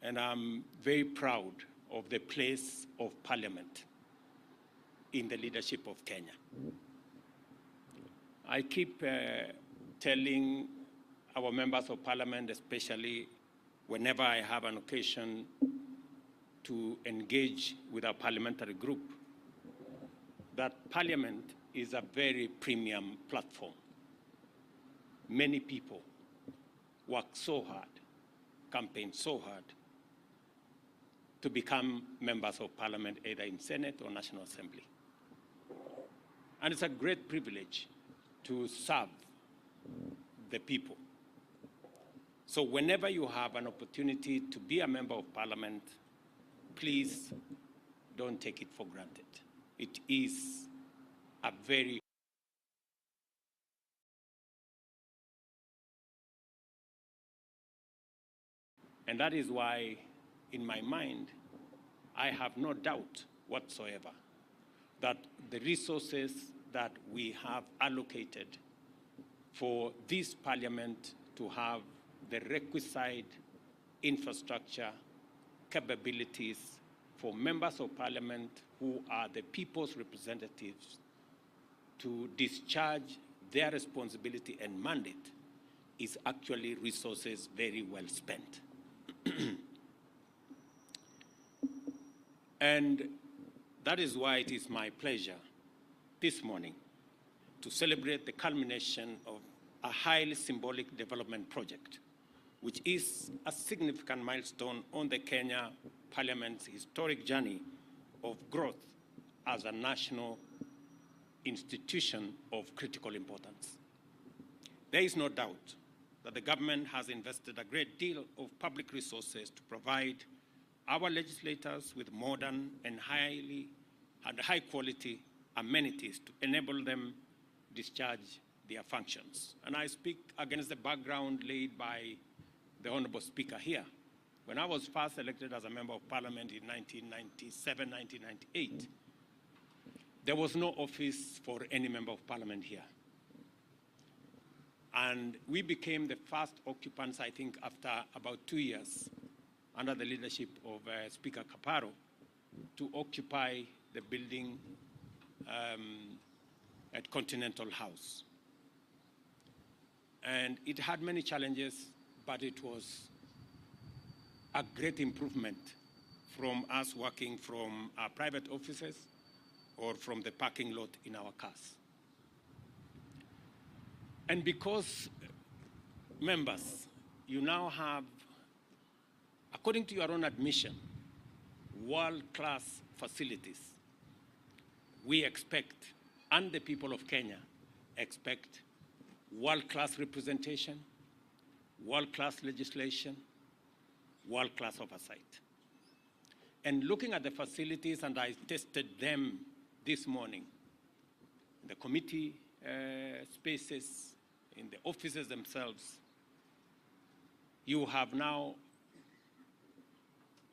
and I'm very proud of the place of parliament in the leadership of Kenya. I keep telling our members of parliament, especially whenever I have an occasion to engage with our parliamentary group, that parliament is a very premium platform. Many people work so hard, campaign so hard to become members of parliament, either in Senate or National Assembly. And it's a great privilege to serve the people. So whenever you have an opportunity to be a member of parliament, please don't take it for granted. It is a very and that is why, in my mind, I have no doubt whatsoever that the resources that we have allocated for this parliament to have the requisite infrastructure, capabilities for members of parliament who are the people's representatives to discharge their responsibility and mandate is actually resources very well spent. And that is why it is my pleasure this morning to celebrate the culmination of a highly symbolic development project, which is a significant milestone on the Kenya Parliament's historic journey of growth as a national institution of critical importance. There is no doubt that the government has invested a great deal of public resources to provide our legislators with modern and high quality amenities to enable them discharge their functions. And I speak against the background laid by the Honorable Speaker here. When I was first elected as a member of parliament in 1997, 1998, there was no office for any member of parliament here. And we became the first occupants, I think, after about 2 years, under the leadership of Speaker Kaparo, to occupy the building at Continental House. And it had many challenges, but it was a great improvement from us working from our private offices or from the parking lot in our cars. And because, members, you now have, according to your own admission, world-class facilities, we expect, and the people of Kenya expect, world-class representation, world-class legislation, world-class oversight. And looking at the facilities, and I tested them this morning, the committee spaces, in the offices themselves, you have now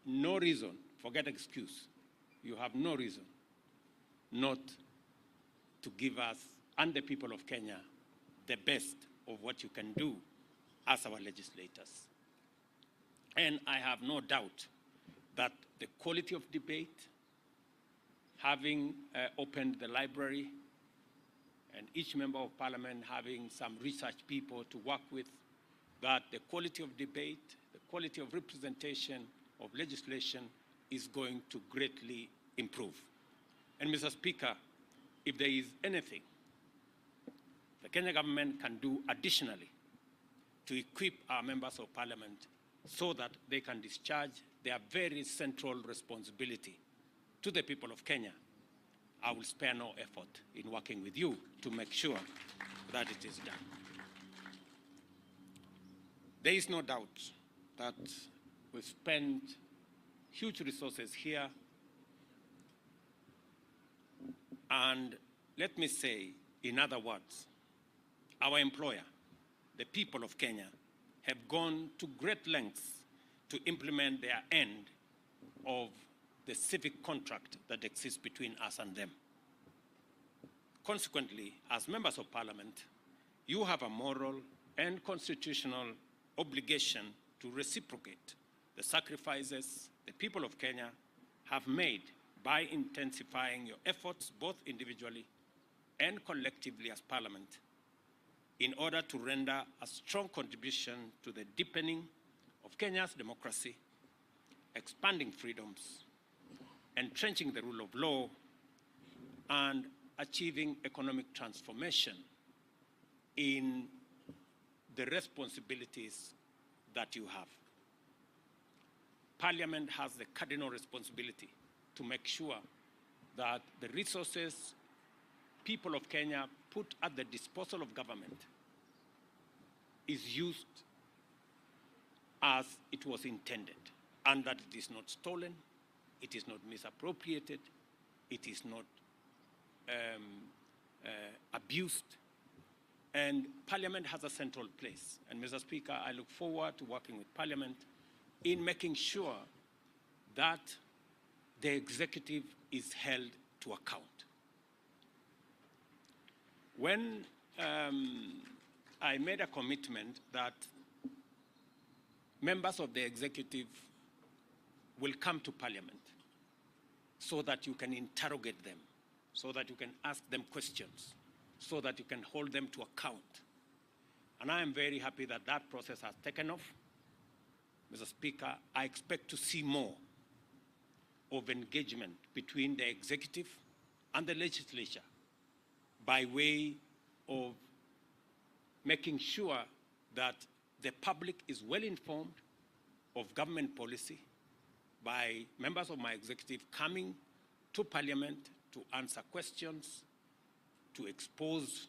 no reason, forget excuse, you have no reason not to give us and the people of Kenya the best of what you can do as our legislators. And I have no doubt that the quality of debate, having opened the library, and each member of parliament having some research people to work with, that the quality of debate, the quality of representation of legislation is going to greatly improve. And Mr. Speaker, if there is anything the Kenya government can do additionally to equip our members of parliament so that they can discharge their very central responsibility to the people of Kenya, I will spare no effort in working with you to make sure that it is done. There is no doubt that we've spent huge resources here. And let me say, in other words, our employer, the people of Kenya, have gone to great lengths to implement their end of the civic contract that exists between us and them. Consequently, as members of parliament, you have a moral and constitutional obligation to reciprocate the sacrifices the people of Kenya have made by intensifying your efforts, both individually and collectively as parliament, in order to render a strong contribution to the deepening of Kenya's democracy, expanding freedoms, entrenching the rule of law, and achieving economic transformation in the responsibilities that you have. Parliament has the cardinal responsibility to make sure that the resources people of Kenya put at the disposal of government is used as it was intended, and that it is not stolen, it is not misappropriated, it is not abused, and Parliament has a central place. And Mr. Speaker, I look forward to working with Parliament in making sure that the executive is held to account. When I made a commitment that members of the executive will come to Parliament so that you can interrogate them, so that you can ask them questions, so that you can hold them to account. And I am very happy that that process has taken off. Mr. Speaker, I expect to see more of engagement between the executive and the legislature by way of making sure that the public is well informed of government policy, by members of my executive coming to Parliament to answer questions, to expose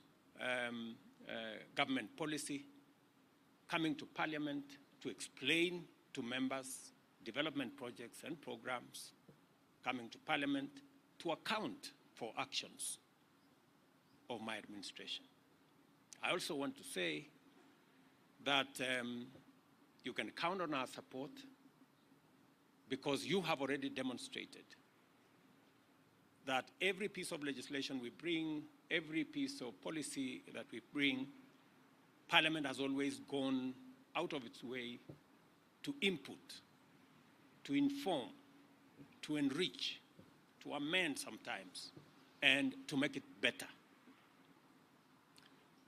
government policy, coming to Parliament to explain to members development projects and programs, coming to Parliament to account for actions of my administration. I also want to say that you can count on our support because you have already demonstrated that every piece of legislation we bring, every piece of policy that we bring, Parliament has always gone out of its way to input, to inform, to enrich, to amend sometimes, and to make it better.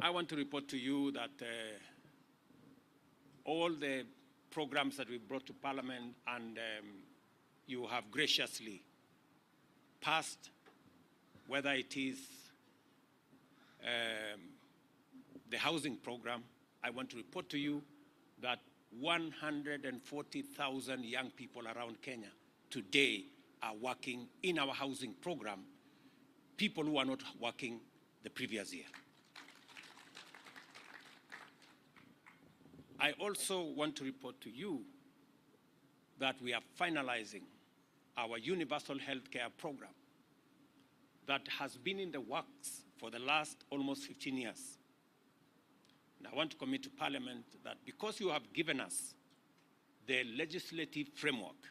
I want to report to you that all the programs that we brought to Parliament and you have graciously passed, whether it is the housing program, I want to report to you that 140,000 young people around Kenya today are working in our housing program, people who are not working the previous year. I also want to report to you that we are finalizing our universal health care program that has been in the works for the last almost 15 years. And I want to commit to Parliament that because you have given us the legislative framework,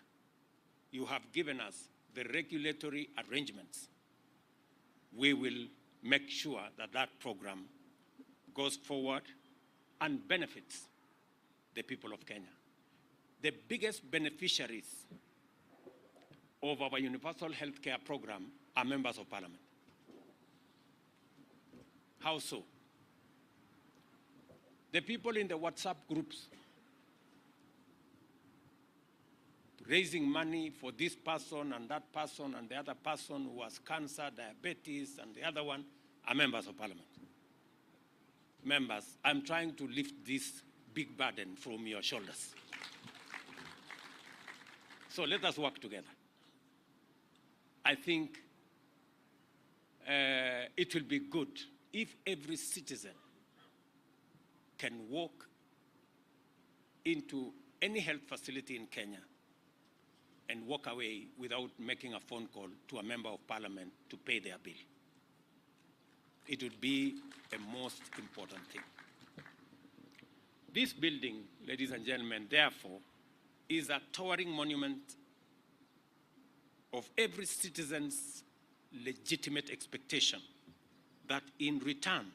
you have given us the regulatory arrangements, we will make sure that that program goes forward and benefits the people of Kenya. The biggest beneficiaries of our universal health care program are members of Parliament. How so? The people in the WhatsApp groups raising money for this person and that person and the other person who has cancer, diabetes, and the other one are members of Parliament. Members, I'm trying to lift this big burden from your shoulders. So let us work together. I think it will be good if every citizen can walk into any health facility in Kenya and walk away without making a phone call to a member of parliament to pay their bill. It would be a most important thing. This building, ladies and gentlemen, therefore, is a towering monument of every citizen's legitimate expectation that in return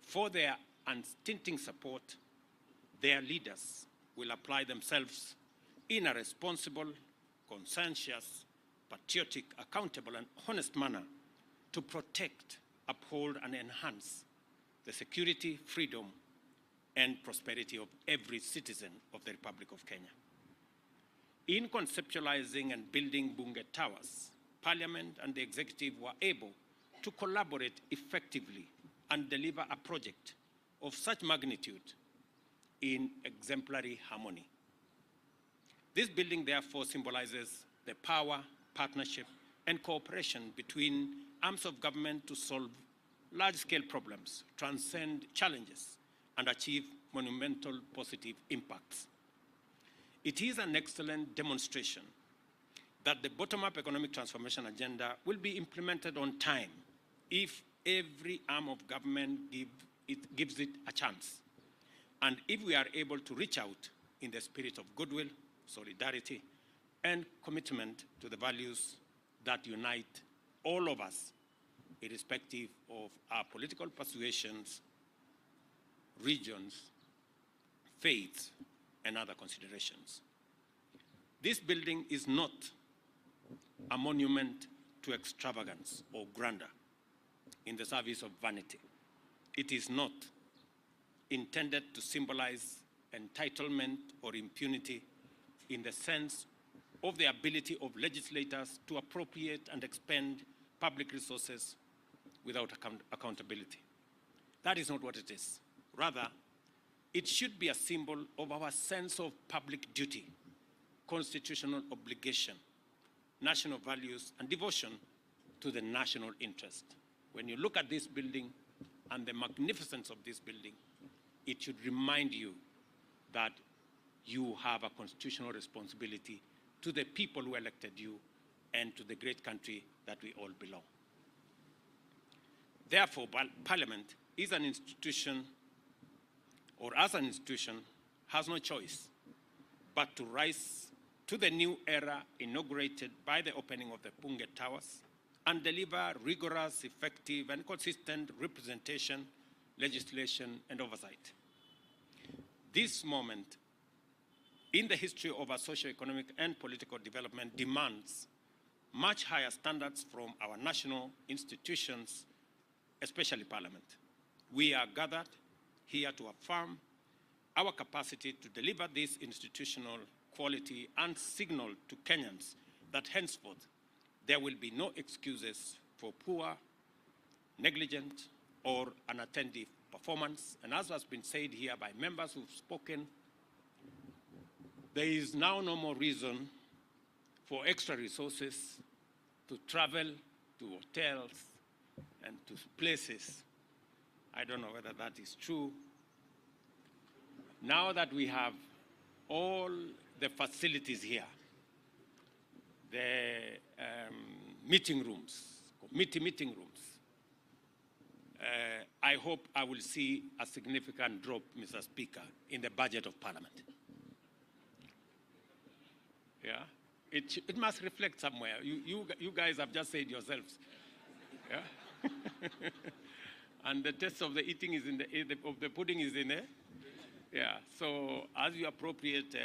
for their unstinting support, their leaders will apply themselves in a responsible, conscientious, patriotic, accountable, and honest manner to protect, uphold, and enhance the security, freedom, and prosperity of every citizen of the Republic of Kenya. In conceptualizing and building Bunge Towers, Parliament and the Executive were able to collaborate effectively and deliver a project of such magnitude in exemplary harmony. This building therefore symbolizes the power, partnership, and cooperation between arms of government to solve large-scale problems, transcend challenges, and achieve monumental positive impacts. It is an excellent demonstration that the bottom-up economic transformation agenda will be implemented on time if every arm of government gives it a chance. And if we are able to reach out in the spirit of goodwill, solidarity, and commitment to the values that unite all of us, irrespective of our political persuasions, regions, faiths, and other considerations. This building is not a monument to extravagance or grandeur in the service of vanity. It is not intended to symbolize entitlement or impunity in the sense of the ability of legislators to appropriate and expend public resources without accountability. That is not what it is. Rather, it should be a symbol of our sense of public duty, constitutional obligation, national values, and devotion to the national interest. When you look at this building and the magnificence of this building, it should remind you that you have a constitutional responsibility to the people who elected you and to the great country that we all belong. Therefore, Parliament is an institution, or as an institution, has no choice but to rise to the new era inaugurated by the opening of the Bunge Towers and deliver rigorous, effective, and consistent representation, legislation, and oversight. This moment in the history of our socio-economic and political development demands much higher standards from our national institutions, especially Parliament. We are gathered here to affirm our capacity to deliver this institutional quality and signal to Kenyans that henceforth there will be no excuses for poor, negligent, or unattentive performance. And as has been said here by members who've spoken, there is now no more reason for extra resources to travel to hotels and to places. I don't know whether that is true. Now that we have all the facilities here, the meeting rooms, committee meeting rooms, I hope I will see a significant drop, Mr. Speaker, in the budget of Parliament. Yeah, it must reflect somewhere. You guys have just said yourselves. Yeah. And the taste of the eating is in of the pudding is in there. Yeah. So as you appropriate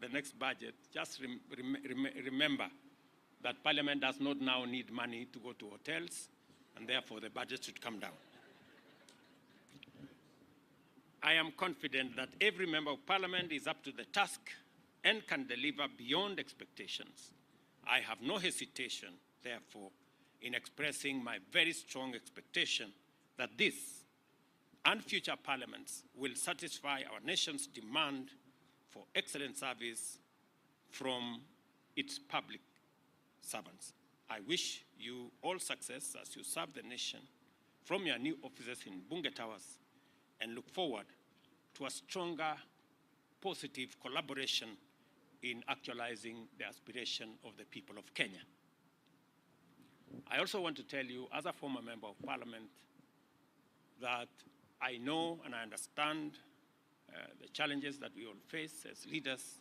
the next budget, just remember that Parliament does not now need money to go to hotels, and therefore the budget should come down. I am confident that every member of Parliament is up to the task and can deliver beyond expectations. I have no hesitation, therefore, in expressing my very strong expectation that this and future parliaments will satisfy our nation's demand for excellent service from its public servants. I wish you all success as you serve the nation from your new offices in Bunge Towers, and look forward to a stronger, positive collaboration in actualizing the aspiration of the people of Kenya. I also want to tell you, as a former member of parliament, that I know and I understand the challenges that we all face as leaders,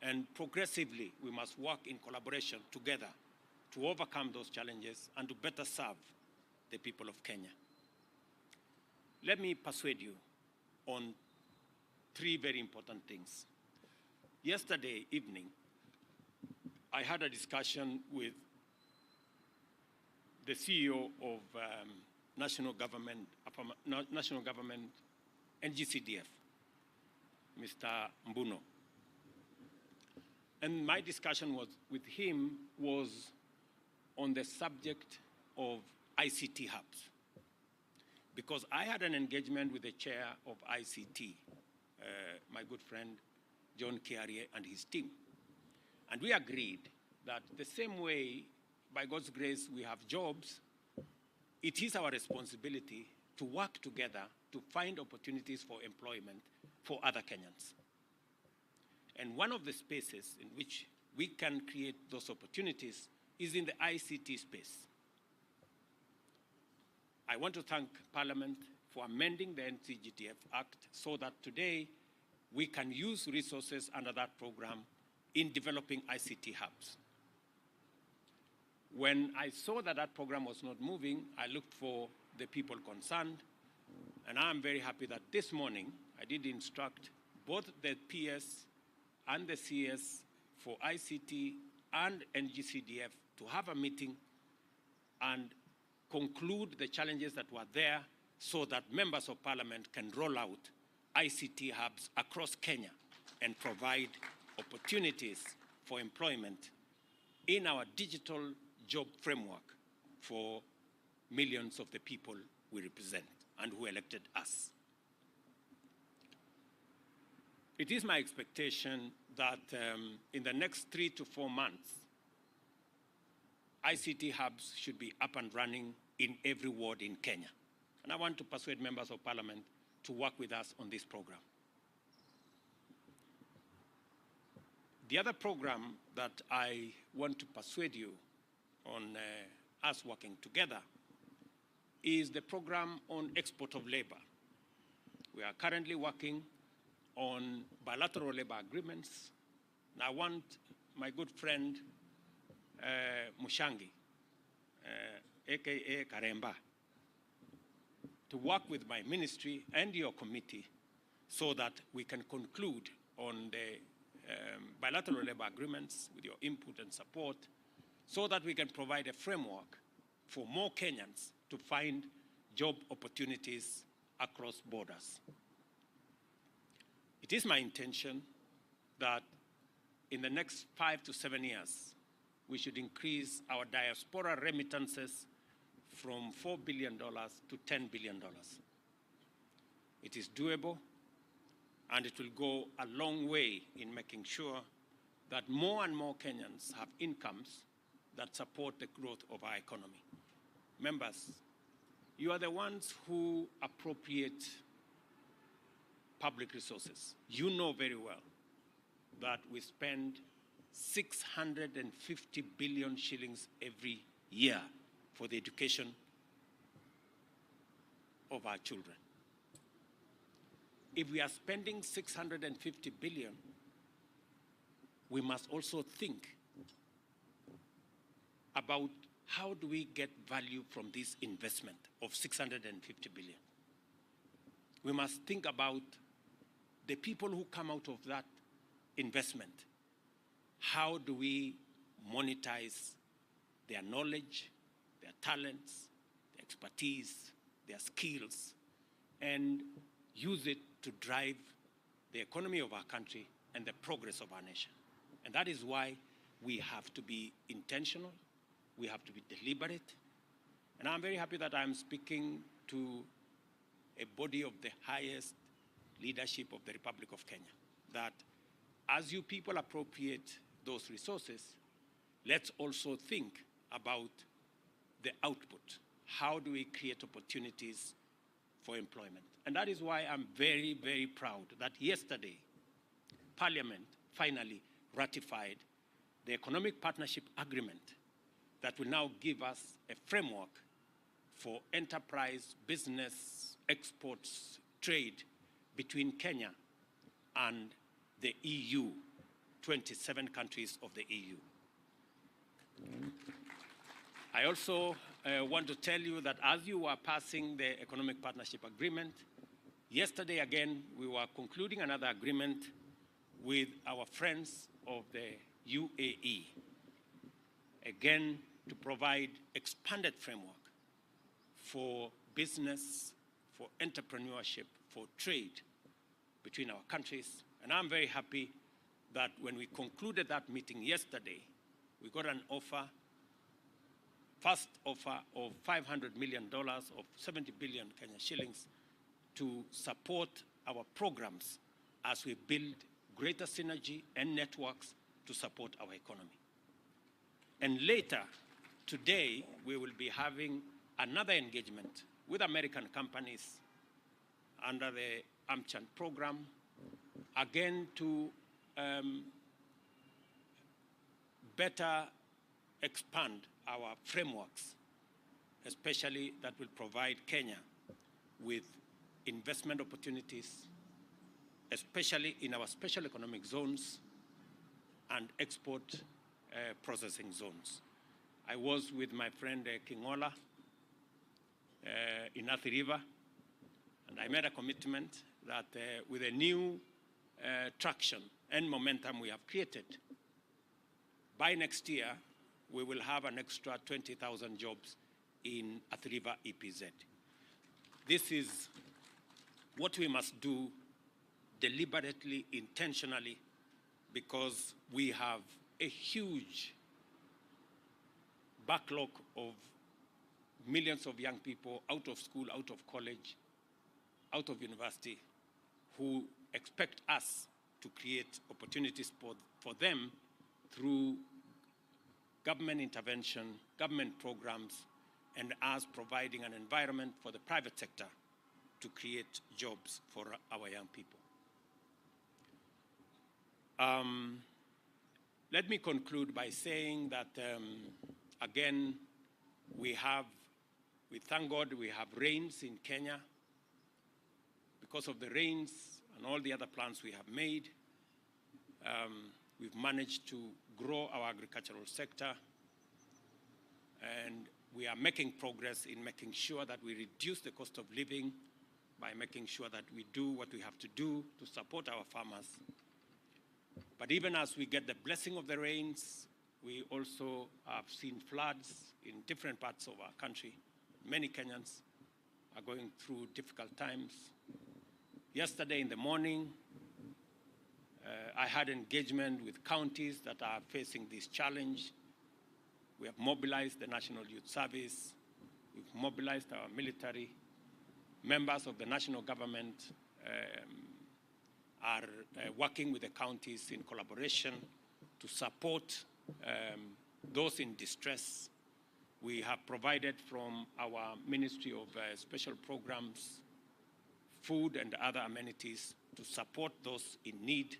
and progressively we must work in collaboration together to overcome those challenges and to better serve the people of Kenya. Let me persuade you on three very important things. Yesterday evening, I had a discussion with the CEO of National Government NGCDF, Mr. Mbuno. And my discussion with him was on the subject of ICT hubs. Because I had an engagement with the chair of ICT, my good friend John Kiarie and his team. And we agreed that the same way, by God's grace, we have jobs, it is our responsibility to work together to find opportunities for employment for other Kenyans. And one of the spaces in which we can create those opportunities is in the ICT space. I want to thank Parliament for amending the NCGTF Act so that today we can use resources under that program in developing ICT hubs. When I saw that that program was not moving, I looked for the people concerned, and I'm very happy that this morning I did instruct both the PS and the CS for ICT and NGCDF to have a meeting and conclude the challenges that were there so that members of parliament can roll out ICT hubs across Kenya and provide opportunities for employment in our digital job framework for millions of the people we represent and who elected us. It is my expectation that in the next 3 to 4 months, ICT hubs should be up and running in every ward in Kenya. And I want to persuade members of parliament to work with us on this program. The other program that I want to persuade you on us working together is the program on export of labor. We are currently working on bilateral labor agreements. And I want my good friend Mushangi, aka Karemba, to work with my ministry and your committee so that we can conclude on the bilateral labor agreements with your input and support so that we can provide a framework for more Kenyans to find job opportunities across borders. It is my intention that in the next 5 to 7 years, we should increase our diaspora remittances from $4 billion to $10 billion. It is doable, and it will go a long way in making sure that more and more Kenyans have incomes that support the growth of our economy. Members, you are the ones who appropriate public resources. You know very well that we spend 650 billion shillings every year for the education of our children. If we are spending 650 billion, we must also think about how do we get value from this investment of 650 billion. We must think about the people who come out of that investment. How do we monetize their knowledge, their talents, their expertise, their skills, and use it to drive the economy of our country and the progress of our nation? And that is why we have to be intentional, we have to be deliberate. And I'm very happy that I'm speaking to a body of the highest leadership of the Republic of Kenya, that as you people appropriate those resources, let's also think about the output. How do we create opportunities for employment? And that is why I'm very, very proud that yesterday, Parliament finally ratified the Economic Partnership Agreement that will now give us a framework for enterprise, business, exports, trade between Kenya and the EU, 27 countries of the EU. I also want to tell you that as you were passing the Economic Partnership Agreement, yesterday again, we were concluding another agreement with our friends of the UAE, again, to provide expanded framework for business, for entrepreneurship, for trade between our countries. And I'm very happy that when we concluded that meeting yesterday, we got an offer, first offer of $500 million, of 70 billion Kenya shillings, to support our programs as we build greater synergy and networks to support our economy. And later, today, we will be having another engagement with American companies under the AmCham program, again to better expand our frameworks, especially that will provide Kenya with investment opportunities, especially in our special economic zones and export processing zones. I was with my friend Kingola in Athi River, and I made a commitment that with a new traction and momentum we have created, by next year, we will have an extra 20,000 jobs in Athi River EPZ. This is what we must do deliberately, intentionally, because we have a huge backlog of millions of young people out of school, out of college, out of university, who expect us to create opportunities for them through government intervention, government programs, and us providing an environment for the private sector to create jobs for our young people. Let me conclude by saying that, again, we thank God we have rains in Kenya. Because of the rains and all the other plans we have made, we've managed to grow our agricultural sector, and we are making progress in making sure that we reduce the cost of living by making sure that we do what we have to do to support our farmers. But even as we get the blessing of the rains, we also have seen floods in different parts of our country. Many Kenyans are going through difficult times. Yesterday in the morning, I had engagement with counties that are facing this challenge. We have mobilized the National Youth Service. We've mobilized our military. Members of the national government are working with the counties in collaboration to support those in distress. We have provided from our Ministry of Special Programs food and other amenities to support those in need.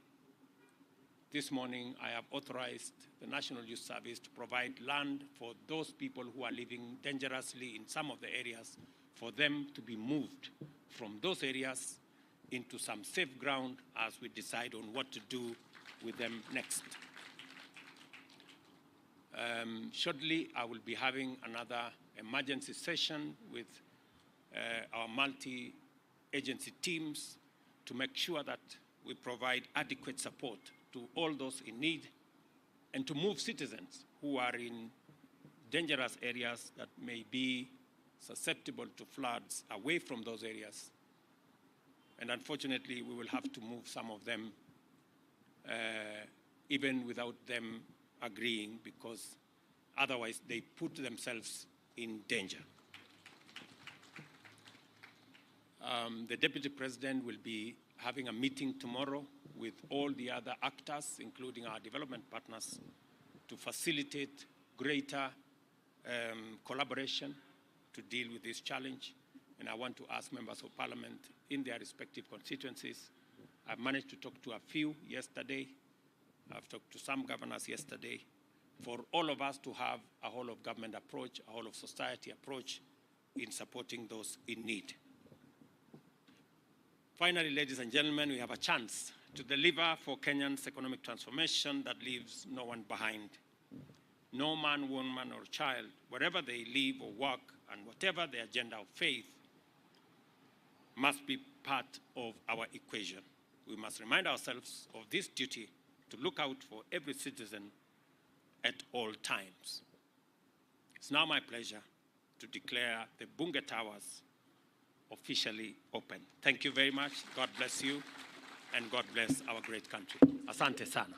This morning, I have authorized the National Youth Service to provide land for those people who are living dangerously in some of the areas, for them to be moved from those areas into some safe ground as we decide on what to do with them next. Shortly, I will be having another emergency session with our multi-agency teams to make sure that we provide adequate support to all those in need and to move citizens who are in dangerous areas that may be susceptible to floods away from those areas. And unfortunately, we will have to move some of them even without them agreeing, because otherwise they put themselves in danger. The Deputy President will be having a meeting tomorrow with all the other actors, including our development partners, to facilitate greater collaboration to deal with this challenge. And I want to ask members of parliament in their respective constituencies. I've managed to talk to a few yesterday. I've talked to some governors yesterday. For all of us to have a whole of government approach, a whole of society approach in supporting those in need. Finally, ladies and gentlemen, we have a chance to deliver for Kenya's economic transformation that leaves no one behind. No man, woman, or child, wherever they live or work, and whatever their agenda of faith, must be part of our equation. We must remind ourselves of this duty to look out for every citizen at all times. It's now my pleasure to declare the Bunge Towers officially open. Thank you very much. God bless you, and God bless our great country. Asante sana.